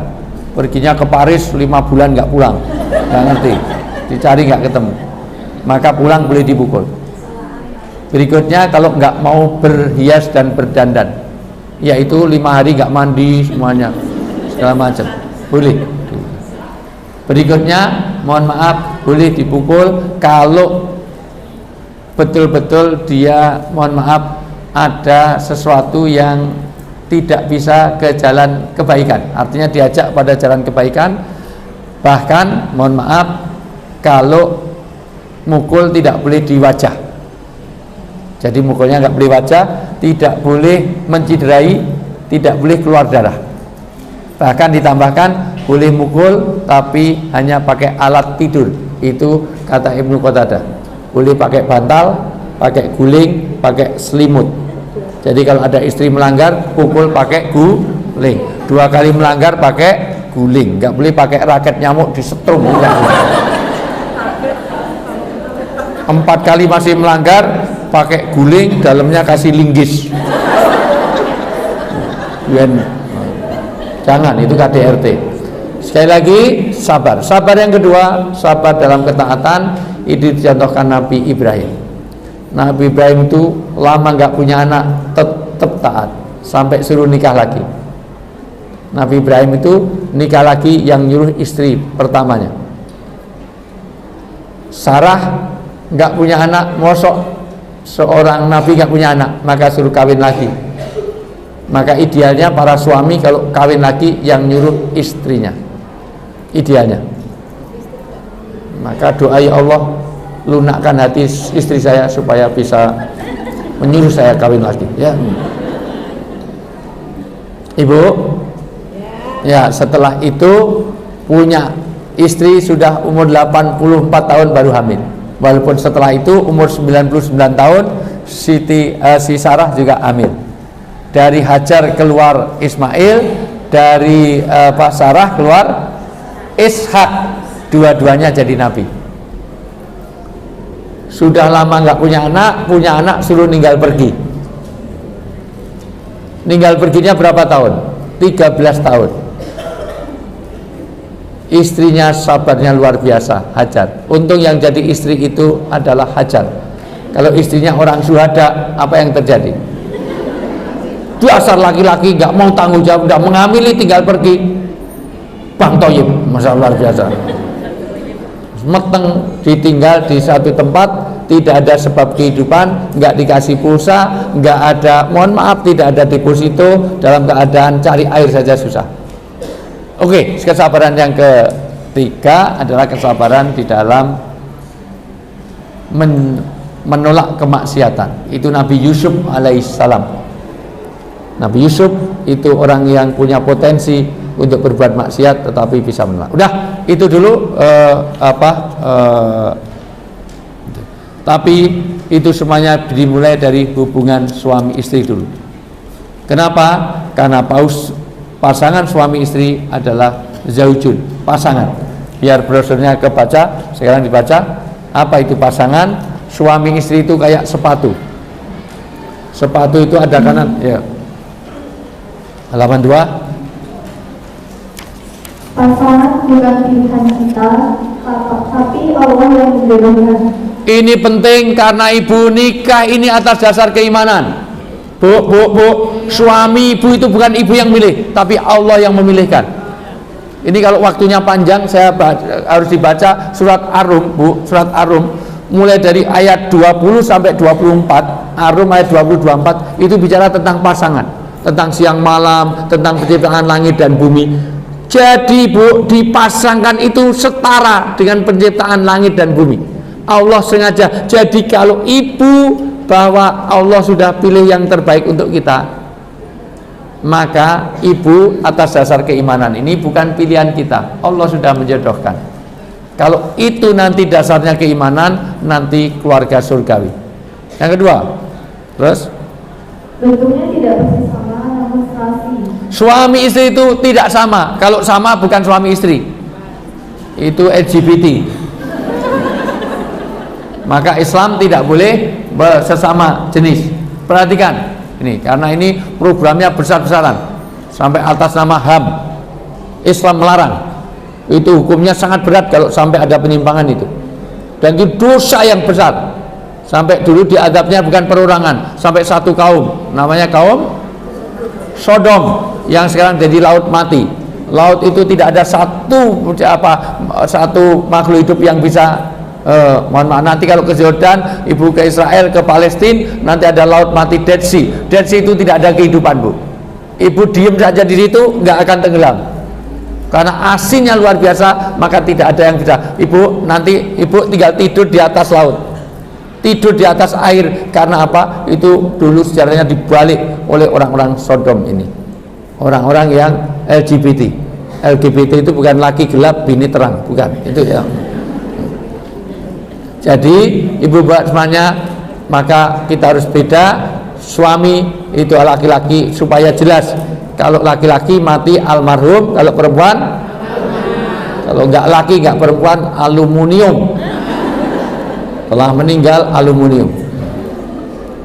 Perginya ke Paris 5 bulan nggak pulang, nggak ngerti, dicari nggak ketemu, maka pulang boleh dipukul. Berikutnya, kalau nggak mau berhias dan berdandan, yaitu 5 hari nggak mandi semuanya, segala macam, boleh. Berikutnya, mohon maaf, boleh dipukul kalau betul-betul dia, mohon maaf, ada sesuatu yang tidak bisa ke jalan kebaikan, artinya diajak pada jalan kebaikan. Bahkan, mohon maaf, kalau mukul tidak boleh di wajah. Jadi mukulnya nggak boleh wajah, tidak boleh menciderai, tidak boleh keluar darah. Bahkan ditambahkan boleh mukul tapi hanya pakai alat tidur. Itu kata Ibnu Qatadah. Boleh pakai bantal, pakai guling, pakai selimut. Jadi kalau ada istri melanggar, pukul pakai guling. 2 kali melanggar pakai guling. Nggak boleh pakai raket nyamuk disetrum. 4 kali masih melanggar, pakai guling, dalamnya kasih linggis. Jangan, itu KDRT. Sekali lagi, sabar. Sabar yang kedua, sabar dalam ketaatan. Itu dicontohkan Nabi Ibrahim. Nabi Ibrahim itu lama nggak punya anak, tetap taat sampai suruh nikah lagi. Nabi Ibrahim itu nikah lagi yang nyuruh istri pertamanya. Sarah nggak punya anak, mosok seorang nabi nggak punya anak, maka suruh kawin lagi. Maka idealnya para suami kalau kawin lagi yang nyuruh istrinya, idealnya. Maka doa, ya Allah, lunakkan hati istri saya supaya bisa menyuruh saya kawin lagi, ya. Ibu, ya, setelah itu punya istri sudah umur 84 tahun baru hamil. Walaupun setelah itu umur 99 tahun si Sarah juga hamil. Dari Hajar keluar Ismail, dari Sarah keluar Ishak, dua-duanya jadi nabi. Sudah lama nggak punya anak suruh ninggal pergi. Ninggal perginya berapa tahun? 13 tahun. Istrinya sabarnya luar biasa, Hajar. Untung yang jadi istri itu adalah Hajar. Kalau istrinya orang syuhada, apa yang terjadi? Dasar laki-laki nggak mau tanggung jawab, nggak menghamili, tinggal pergi. Bang Toyib, masa luar biasa. Meteng ditinggal di satu tempat, tidak ada sebab kehidupan, nggak dikasih pulsa, nggak ada, mohon maaf, tidak ada deposito, dalam keadaan cari air saja susah. Oke, kesabaran yang Tiga adalah kesabaran di dalam menolak kemaksiatan. Itu Nabi Yusuf alaihissalam. Nabi Yusuf itu orang yang punya potensi untuk berbuat maksiat tetapi bisa menolak. Udah, itu dulu tapi itu semuanya dimulai dari hubungan suami istri dulu. Kenapa? Karena pasangan suami istri adalah zaujun, pasangan. Biar brosurnya kebaca, sekarang dibaca. Apa itu pasangan? Suami istri itu kayak sepatu. Sepatu itu ada kanan, ya. Halaman 2. Pasangan bukan pilihan kita, tapi Allah yang menjodohkan. Ini penting karena ibu nikah ini atas dasar keimanan. Bu, suami ibu itu bukan ibu yang milih, tapi Allah yang memilihkan. Ini kalau waktunya panjang saya harus dibaca surat Ar-Rum, Bu, surat Ar-Rum mulai dari ayat 20 sampai 24. Ar-Rum ayat 20-24 itu bicara tentang pasangan, tentang siang malam, tentang penciptaan langit dan bumi. Jadi Bu, dipasangkan itu setara dengan penciptaan langit dan bumi. Allah sengaja. Jadi kalau ibu bahwa Allah sudah pilih yang terbaik untuk kita, maka ibu atas dasar keimanan ini bukan pilihan kita, Allah sudah menjodohkan. Kalau itu nanti dasarnya keimanan, nanti keluarga surgawi. Yang kedua, terus bentuknya tidak persis sama, namun serasi. Suami istri itu tidak sama. Kalau sama bukan suami istri, itu LGBT. Maka Islam tidak boleh sesama jenis. Perhatikan ini, karena ini programnya besar-besaran sampai atas nama HAM. Islam melarang. Itu hukumnya sangat berat kalau sampai ada penyimpangan itu. Dan itu dosa yang besar. Sampai dulu diadabnya bukan perorangan, sampai satu kaum, namanya kaum Sodom, yang sekarang jadi laut mati. Laut itu tidak ada satu makhluk hidup yang bisa mohon maaf, nanti kalau ke Jordan, ibu ke Israel, ke Palestina, nanti ada laut mati, Dead Sea. Dead Sea itu tidak ada kehidupan, Bu. Ibu diem saja di situ, nggak akan tenggelam karena asinnya luar biasa, maka tidak ada yang bisa. Ibu nanti ibu tinggal tidur di atas laut, tidur di atas air. Karena apa? Itu dulu sejarahnya dibalik oleh orang-orang Sodom ini, orang-orang yang LGBT. LGBT itu bukan laki gelap bini terang, bukan itu ya. Jadi ibu buat semuanya, maka kita harus beda. Suami itu laki-laki supaya jelas. Kalau laki-laki mati almarhum, kalau perempuan, kalau enggak laki enggak perempuan aluminium, telah meninggal aluminium.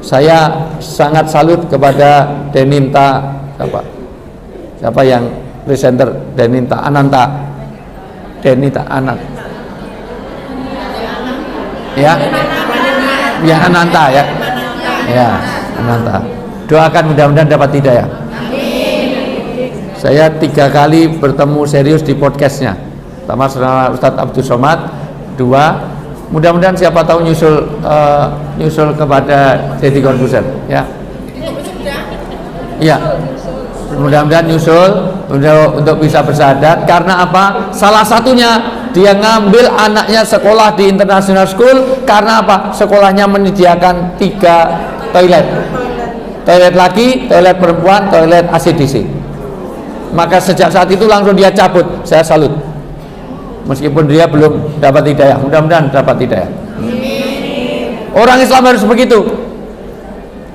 Saya sangat salut kepada Deninta siapa yang presenter Deninta Ananta ya Ananta ya Ananta, doakan mudah-mudahan dapat hidayah. Saya 3 kali bertemu serius di podcastnya, pertama sama Ustadz Abdul Somad, 2 mudah-mudahan siapa tahu nyusul kepada Deddy Corbuzier ya mudah-mudahan nyusul untuk bisa bersahadat. Karena apa? Salah satunya dia ngambil anaknya sekolah di international school. Karena apa? Sekolahnya menyediakan 3 toilet laki, toilet perempuan, toilet AC/DC. Maka sejak saat itu langsung dia cabut. Saya salut, meskipun dia belum dapat hidayah, mudah-mudahan dapat hidayah. Orang Islam harus begitu.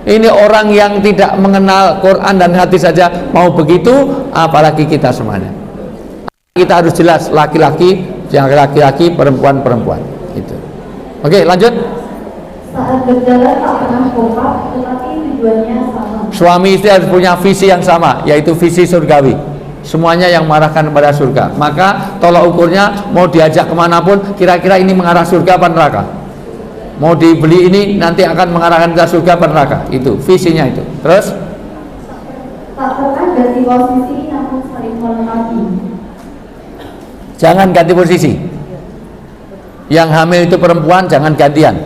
Ini orang yang tidak mengenal Quran dan hadis saja mau begitu, apalagi kita semuanya. Kita harus jelas, laki-laki, perempuan. Itu. Oke, lanjut. Saat berjalan tak pernah kompak, tetapi tujuannya sama. Suami istri harus punya visi yang sama, yaitu visi surgawi. Semuanya yang mengarahkan kepada surga. Maka tolak ukurnya mau diajak kemanapun, kira-kira ini mengarah surga apa neraka. Mau dibeli ini nanti akan mengarahkan ke surga atau neraka. Itu visinya itu. Terus tak pernah ganti posisi, namun saling melengkapi. jangan ganti posisi. Yang hamil itu perempuan, jangan gantian.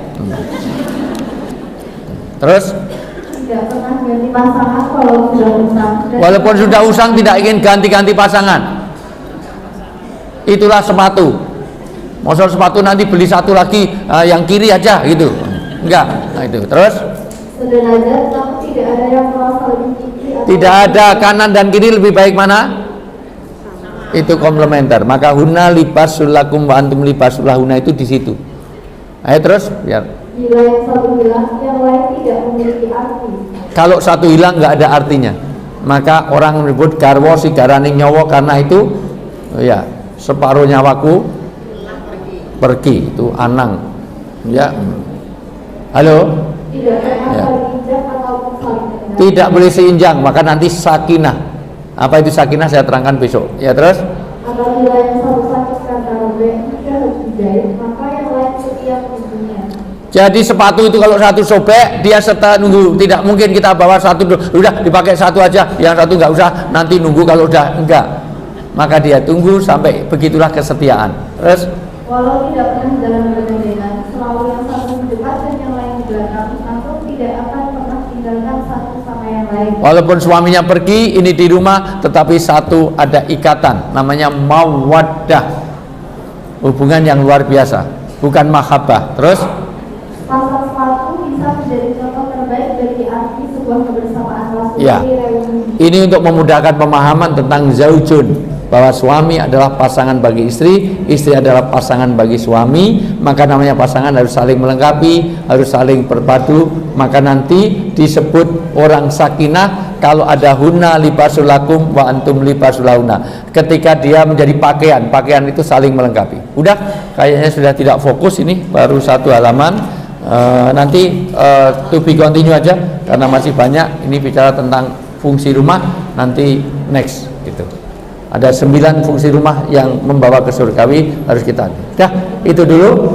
Terus Tidak pernah ganti pasangan kalau sudah usang. walaupun sudah usang tidak ingin ganti-ganti pasangan. itulah sepatu. Maksud sepatu nanti beli satu lagi yang kiri aja gitu, enggak. Nah itu terus sederajat, namun tidak ada yang merasa lebih tinggi atau tidak ada kanan dan kiri lebih baik mana? Itu komplementer. Maka hunna libasul lakum wa antum libasul lahunna itu di situ. Ayo terus biar. bila yang satu hilang, yang lain tidak memiliki arti. Kalau satu hilang nggak ada artinya, maka orang menyebut garwo si garaning nyawa karena itu ya separuh nyawaku pergi, itu anang ya. Halo, Tidak pernah Ya. saling injak ataupun saling mendengar. tidak boleh seinjang, maka nanti sakinah. Apa itu sakinah saya terangkan besok ya. Terus Apabila yang satu sakit karena robek hingga harus dijahit, maka yang lain setia menunggunya. jadi sepatu itu kalau satu sobek dia serta nunggu, tidak mungkin kita bawa satu udah dipakai satu aja, yang satu nggak usah nanti nunggu kalau udah enggak, maka dia tunggu sampai begitulah kesetiaan. Terus Walau tidak pernah jalan bergandengan, selalu yang satu di depan dan yang lain di belakang, namun tidak akan pernah tinggalkan satu sama yang lain. walaupun suaminya pergi, ini di rumah, tetapi satu ada ikatan, namanya mawaddah, hubungan yang luar biasa, bukan mahabbah. Terus Pasal sepatu bisa menjadi contoh terbaik bagi arti sebuah kebersamaan laki-laki Ya. reuni. ini untuk memudahkan pemahaman tentang zaujun, bahwa suami adalah pasangan bagi istri, istri adalah pasangan bagi suami, maka namanya pasangan harus saling melengkapi, harus saling berpadu, maka nanti disebut orang sakinah kalau ada hunna libasul lakum wa antum libasul lahunna. Ketika dia menjadi pakaian, pakaian itu saling melengkapi. Udah, kayaknya sudah tidak fokus ini, baru satu halaman. Nanti to be continue aja karena masih banyak. Ini bicara tentang fungsi rumah, nanti next gitu. Ada 9 fungsi rumah yang membawa ke surgawi harus kita. Dah, itu dulu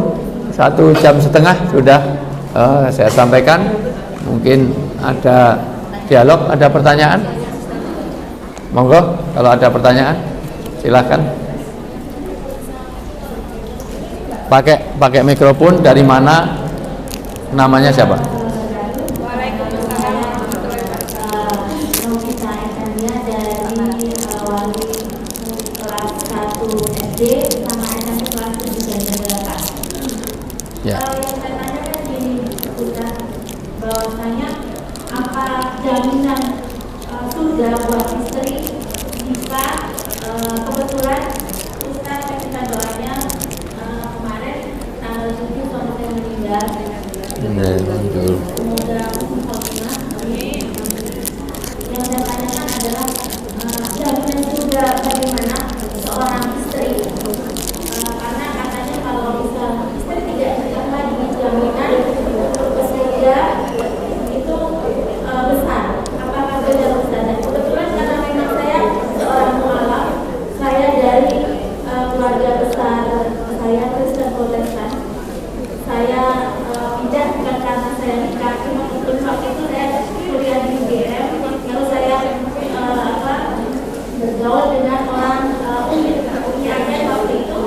1,5 jam sudah saya sampaikan. Mungkin ada dialog, ada pertanyaan. Monggo, kalau ada pertanyaan silahkan. Pakai mikrofon. Dari mana? Namanya siapa? Ya. Yang saya tanyakan gini, Ustaz, bahwasanya apa jaminan surga buat istri jika kebetulan Ustaz kita doanya kemarin tanggal 7 suami saya meninggal. Semoga Fatimah. Yang saya tanyakan adalah jaminan surga bagaimana seorang istri. Karena katanya kalau misal istri tidak nikah lagi, jaminan surga itu besar. Apakah benar besar? Dan kebetulan karena memang saya seorang mualaf, saya dari keluarga besar saya Kristen Protestan. Saya pindah bukan karena saya nikah, cuma untuk waktu itu saya kuliah di UGM, lalu saya bergaul dengan orang umumnya waktu itu.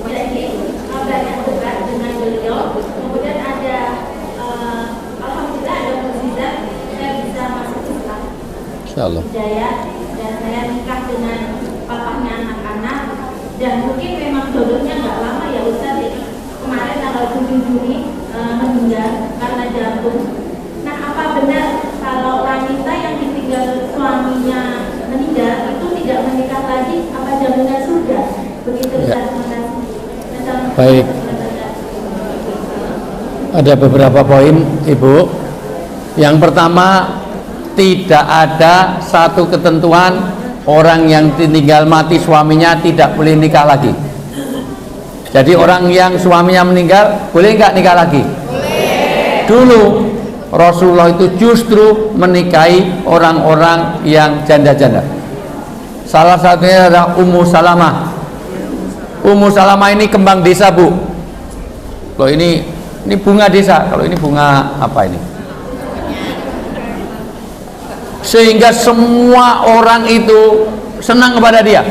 Jadi banyak debat dengan beliau. Kemudian ada alhamdulillah ada mukjizat saya bisa masuk Islam. Insyaallah. Hidayah, dan saya nikah dengan papahnya anak-anak, dan mungkin memang jodohnya nggak lama ya Ustaz. Jadi kemarin tanggal 7 Juni meninggal karena jantung. Nah, apa benar kalau wanita yang ditinggal suaminya meninggal itu tidak menikah lagi, apa jaminan surga? Begitu Ustaz. Terima kasih. Baik. Ada beberapa poin, Ibu. Yang pertama, tidak ada satu ketentuan orang yang ditinggal mati suaminya tidak boleh nikah lagi. Jadi orang yang suaminya meninggal boleh nggak nikah lagi? Boleh. Dulu Rasulullah itu justru menikahi orang-orang yang janda-janda. Salah satunya adalah Ummu Salamah. Ummu Salamah ini kembang desa, Bu. Loh, ini bunga desa. Kalau ini bunga apa ini? Sehingga semua orang itu senang kepada dia.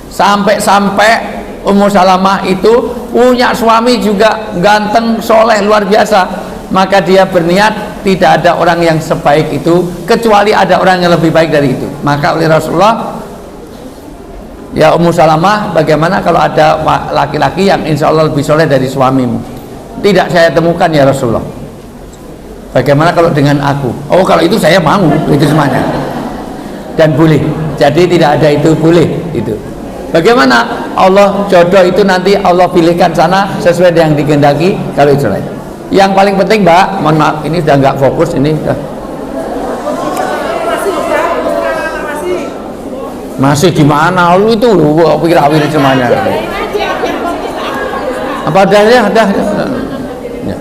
Sampai-sampai Ummu Salamah itu punya suami juga ganteng, soleh, luar biasa. Maka dia berniat tidak ada orang yang sebaik itu kecuali ada orang yang lebih baik dari itu. Maka oleh Rasulullah Ya Ummu Salamah, bagaimana kalau ada laki-laki yang insya Allah lebih soleh dari suamimu? Tidak saya temukan ya Rasulullah. Bagaimana kalau dengan aku? Oh kalau itu saya mau, itu semuanya. Dan boleh. Jadi tidak ada itu boleh itu. Bagaimana Allah jodoh itu nanti Allah pilihkan sana sesuai dengan dikehendaki kalau itu lain. Yang paling penting Mbak, mohon maaf ini sudah nggak fokus ini sudah. Masih di mana? Lu itu lu pikir-pikir semuanya. Apa adanya? Ada. Ya.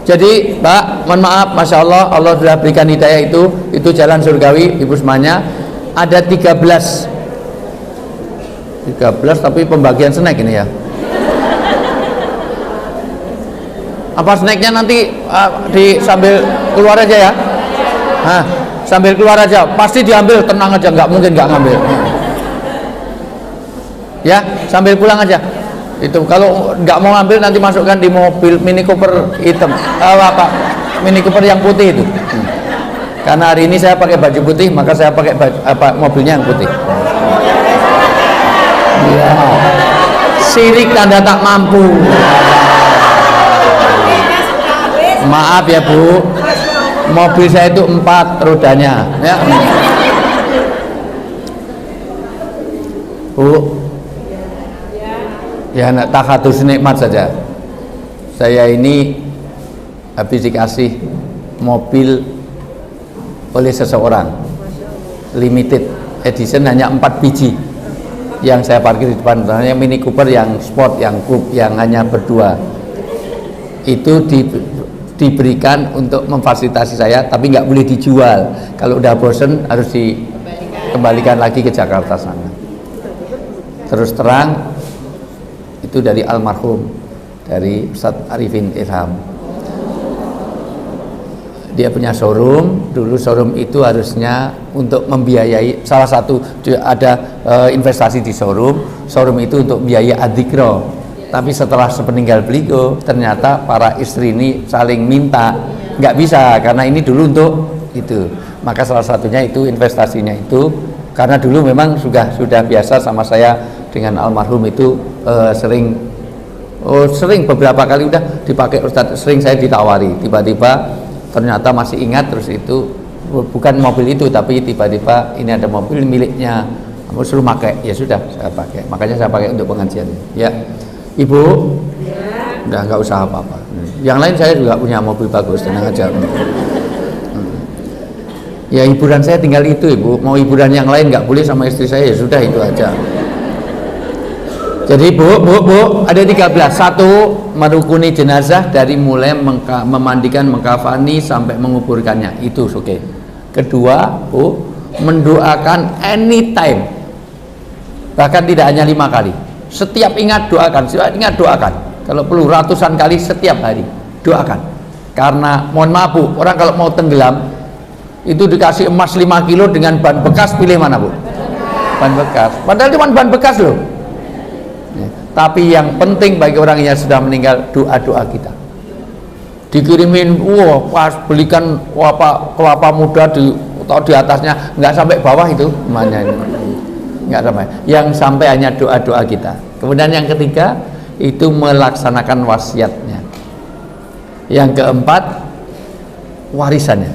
Jadi, Mbak, mohon maaf, Masya Allah, Allah sudah berikan hidayah itu jalan surgawi, Ibu semuanya. Ada 13 tapi pembagian snack ini ya. Apa snacknya nanti sambil keluar aja ya? Hah, sambil keluar aja, pasti diambil, tenang aja, nggak mungkin nggak ngambil. Ya, sambil pulang aja. Itu kalau nggak mau ambil nanti masukkan di mobil Mini Cooper hitam, Mini Cooper yang putih itu. Karena hari ini saya pakai baju putih, maka saya pakai mobilnya yang putih. Ya, sirik tanda tak mampu. Maaf ya Bu, mobil saya itu 4 rodanya ya. Bu ya, nak takhatus nikmat saja. Saya ini habis dikasih mobil oleh seseorang, limited edition, hanya 4 biji yang saya parkir di depan. Sebenarnya Mini Cooper yang sport, yang coupe, yang hanya berdua itu diberikan untuk memfasilitasi saya, tapi nggak boleh dijual. Kalau udah bosen harus dikembalikan lagi ke Jakarta sana. Terus terang itu dari almarhum, dari Ustadz Arifin Ilham. Dia punya showroom. Dulu showroom itu harusnya untuk membiayai, salah satu ada investasi di showroom itu untuk biaya adzikro. Tapi setelah sepeninggal beliau, ternyata para istri ini saling minta, nggak bisa karena ini dulu untuk itu. Maka salah satunya itu investasinya itu, karena dulu memang sudah biasa sama saya dengan almarhum itu sering beberapa kali udah dipakai Ustadz, sering saya ditawari, tiba-tiba ternyata masih ingat, terus itu bukan mobil itu tapi tiba-tiba ini ada mobil miliknya, kamu suruh pakai, ya sudah saya pakai, makanya saya pakai untuk pengajian ya. Ibu, udah nggak usah apa-apa. Yang lain saya juga punya mobil bagus, tenang aja. Ya hiburan saya tinggal itu Ibu. Mau hiburan yang lain nggak boleh sama istri saya, ya sudah itu aja. Jadi Bu, ada 13. 1, merukuni jenazah dari mulai memandikan, mengkafani sampai menguburkannya. Itu oke. Okay. Kedua, Bu, mendoakan anytime. Bahkan tidak hanya 5 kali. Setiap ingat doakan, kalau perlu ratusan kali setiap hari doakan. Karena mohon maaf Bu, orang kalau mau tenggelam itu dikasih emas 5 kilo dengan ban bekas, pilih mana Bu? Ban bekas, padahal cuma ban bekas loh ya. Tapi yang penting bagi orang yang sudah meninggal, doa-doa kita dikirimin, pas belikan kelapa muda di atasnya, nggak sampai bawah itu namanya ini. Nggak sampai, yang sampai hanya doa-doa kita. Kemudian yang ketiga itu melaksanakan wasiatnya. Yang keempat warisannya,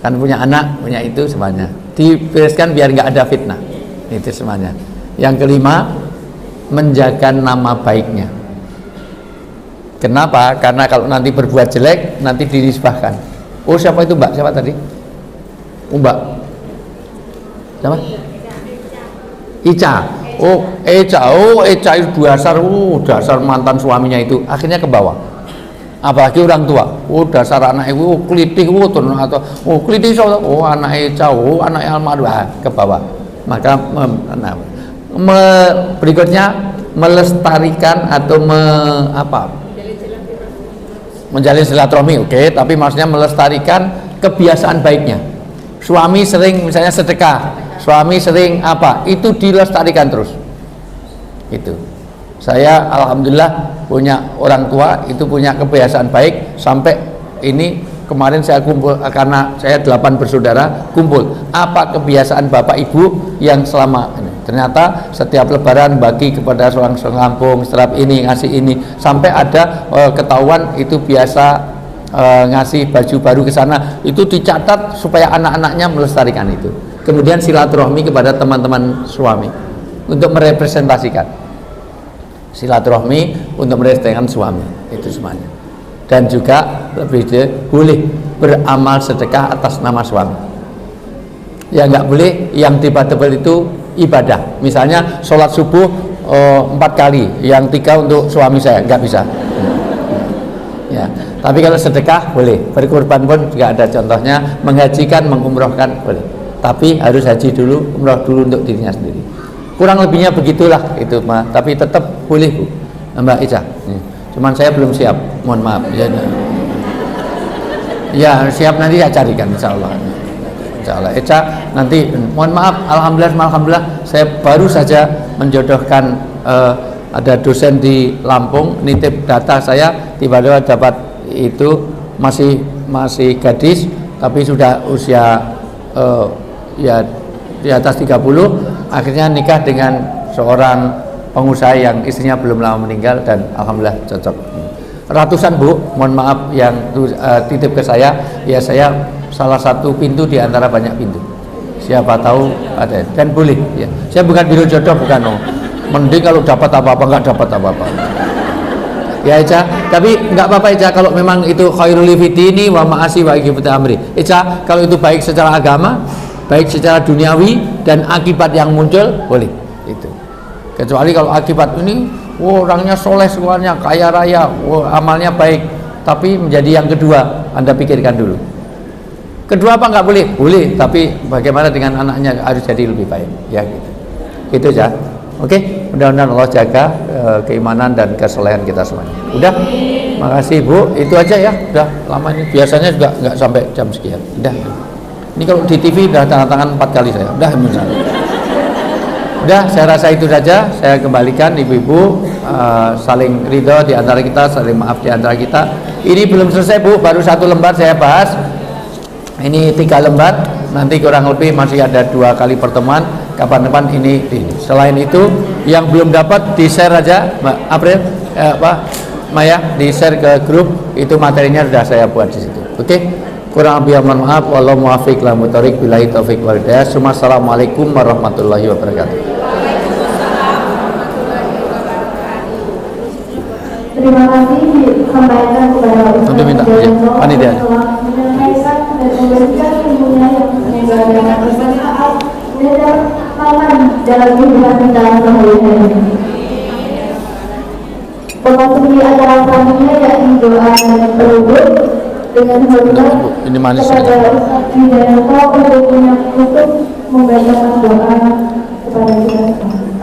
kan punya anak, punya itu semuanya dibereskan biar nggak ada fitnah, itu semuanya. Yang kelima menjaga nama baiknya. Kenapa? Karena kalau nanti berbuat jelek nanti dinisbahkan. Oh siapa itu Mbak? Siapa tadi? Mbak siapa? Ica. Eca itu dasar mantan suaminya itu akhirnya ke bawah. Apalagi orang tua, dasar anak ibu kelitih, atau kelitih, anak Eca, anak almarhum, ke bawah. Maka berikutnya melestarikan atau menjalin silaturahmi, oke, tapi maksudnya melestarikan kebiasaan baiknya. Suami sering misalnya sedekah, suami sering itu dilestarikan terus. Itu saya alhamdulillah punya orang tua itu punya kebiasaan baik. Sampai ini kemarin saya kumpul, karena saya 8 bersaudara, kumpul apa kebiasaan bapak ibu yang selama ini. Ternyata setiap lebaran bagi kepada seorang kampung, setiap ini ngasih ini, sampai ada ketahuan itu biasa ngasih baju baru ke sana, itu dicatat supaya anak-anaknya melestarikan itu. Kemudian silaturahmi kepada teman-teman suami untuk merepresentasikan silaturahmi untuk merepresentasikan suami itu semuanya. Dan juga lebih boleh beramal sedekah atas nama suami. Ya nggak boleh yang debatable itu ibadah, misalnya sholat subuh 4 kali, yang 3 untuk suami saya, nggak bisa ya. Tapi kalau sedekah boleh, berkorban pun juga ada contohnya, menghajikan, mengumrohkan boleh, tapi harus haji dulu, umroh dulu untuk dirinya sendiri. Kurang lebihnya begitulah itu mah, tapi tetap boleh Bu Mbak Ica. Cuman saya belum siap, mohon maaf ya siap, nanti saya carikan insyaallah. Eca nanti, mohon maaf, alhamdulillah saya baru saja menjodohkan, ada dosen di Lampung nitip data saya, tiba-tiba dapat itu masih gadis tapi sudah usia ya di atas 30, akhirnya nikah dengan seorang pengusaha yang istrinya belum lama meninggal dan alhamdulillah cocok. Ratusan Bu, mohon maaf, yang titip ke saya, ya saya salah satu pintu di antara banyak pintu. Siapa tahu ada, dan boleh ya. Saya bukan biro jodoh, bukan mending kalau dapat apa-apa, nggak dapat apa-apa ya Eca. Tapi nggak apa-apa Eca, kalau memang itu khairul fitini wa ma'asi wa ikibati amri Eca, kalau itu baik secara agama, baik secara duniawi, dan akibat yang muncul boleh itu. Kecuali kalau akibat ini orangnya soleh semuanya, kaya raya, amalnya baik, tapi menjadi yang kedua, Anda pikirkan dulu. Kedua apa nggak boleh? Boleh, tapi bagaimana dengan anaknya, harus jadi lebih baik ya gitu. Gitu ya. Oke, mudah-mudahan Allah jaga keimanan dan kesolehan kita semuanya. Udah, makasih Bu, itu aja ya. Udah lama ini, biasanya juga nggak sampai jam sekian. Udah. Ini kalau di TV udah tanda tangan 4 kali saya. Udah, saya rasa itu saja. Saya kembalikan ibu-ibu, saling ridho di antara kita, saling maaf di antara kita. Ini belum selesai Bu, baru 1 lembar saya bahas. Ini 3 lembar, nanti kurang lebih masih ada 2 kali pertemuan. Kapan depan ini. Selain itu, yang belum dapat di share aja, Mbak April, Pak Maya, di share ke grup, itu materinya sudah saya buat di situ. Oke, kurang lebih mohon maaf. Wallahu muwaffiq ila muthoriq, billahi taufiq wal hidayah. Assalamualaikum warahmatullahi wabarakatuh. Terima kasih disampaikan kepada Untuk minta ya, panitia. menyampaikan dan memberikan ilmunya yang semoga dapat bermanfaat dan aman dalam kehidupan kita sehari-hari. Memasuki acara selanjutnya yakni doa dan penutup dengan hormat kepada Ustaz Wijanto untuk membacakan doa kepada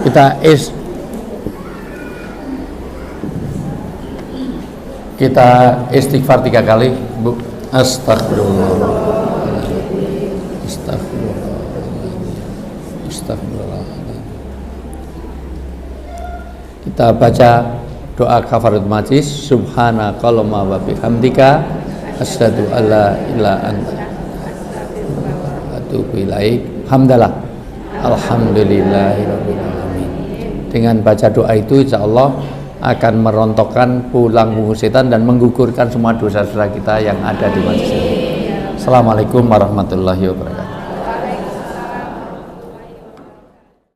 kita. Kita istighfar 3 kali, Bu. Astagfirullah. Kita baca doa kafarat majlis. Subhanakallahumma wa bihamdika asyhadu alla ilaha anta atubu ilaik. Hamdalah. Alhamdulillahirabbil alamin. Dengan baca doa itu insyaallah akan merontokkan pulang bungu setan dan menggugurkan semua dosa-dosa kita yang ada di majlis ini. Assalamualaikum warahmatullahi wabarakatuh.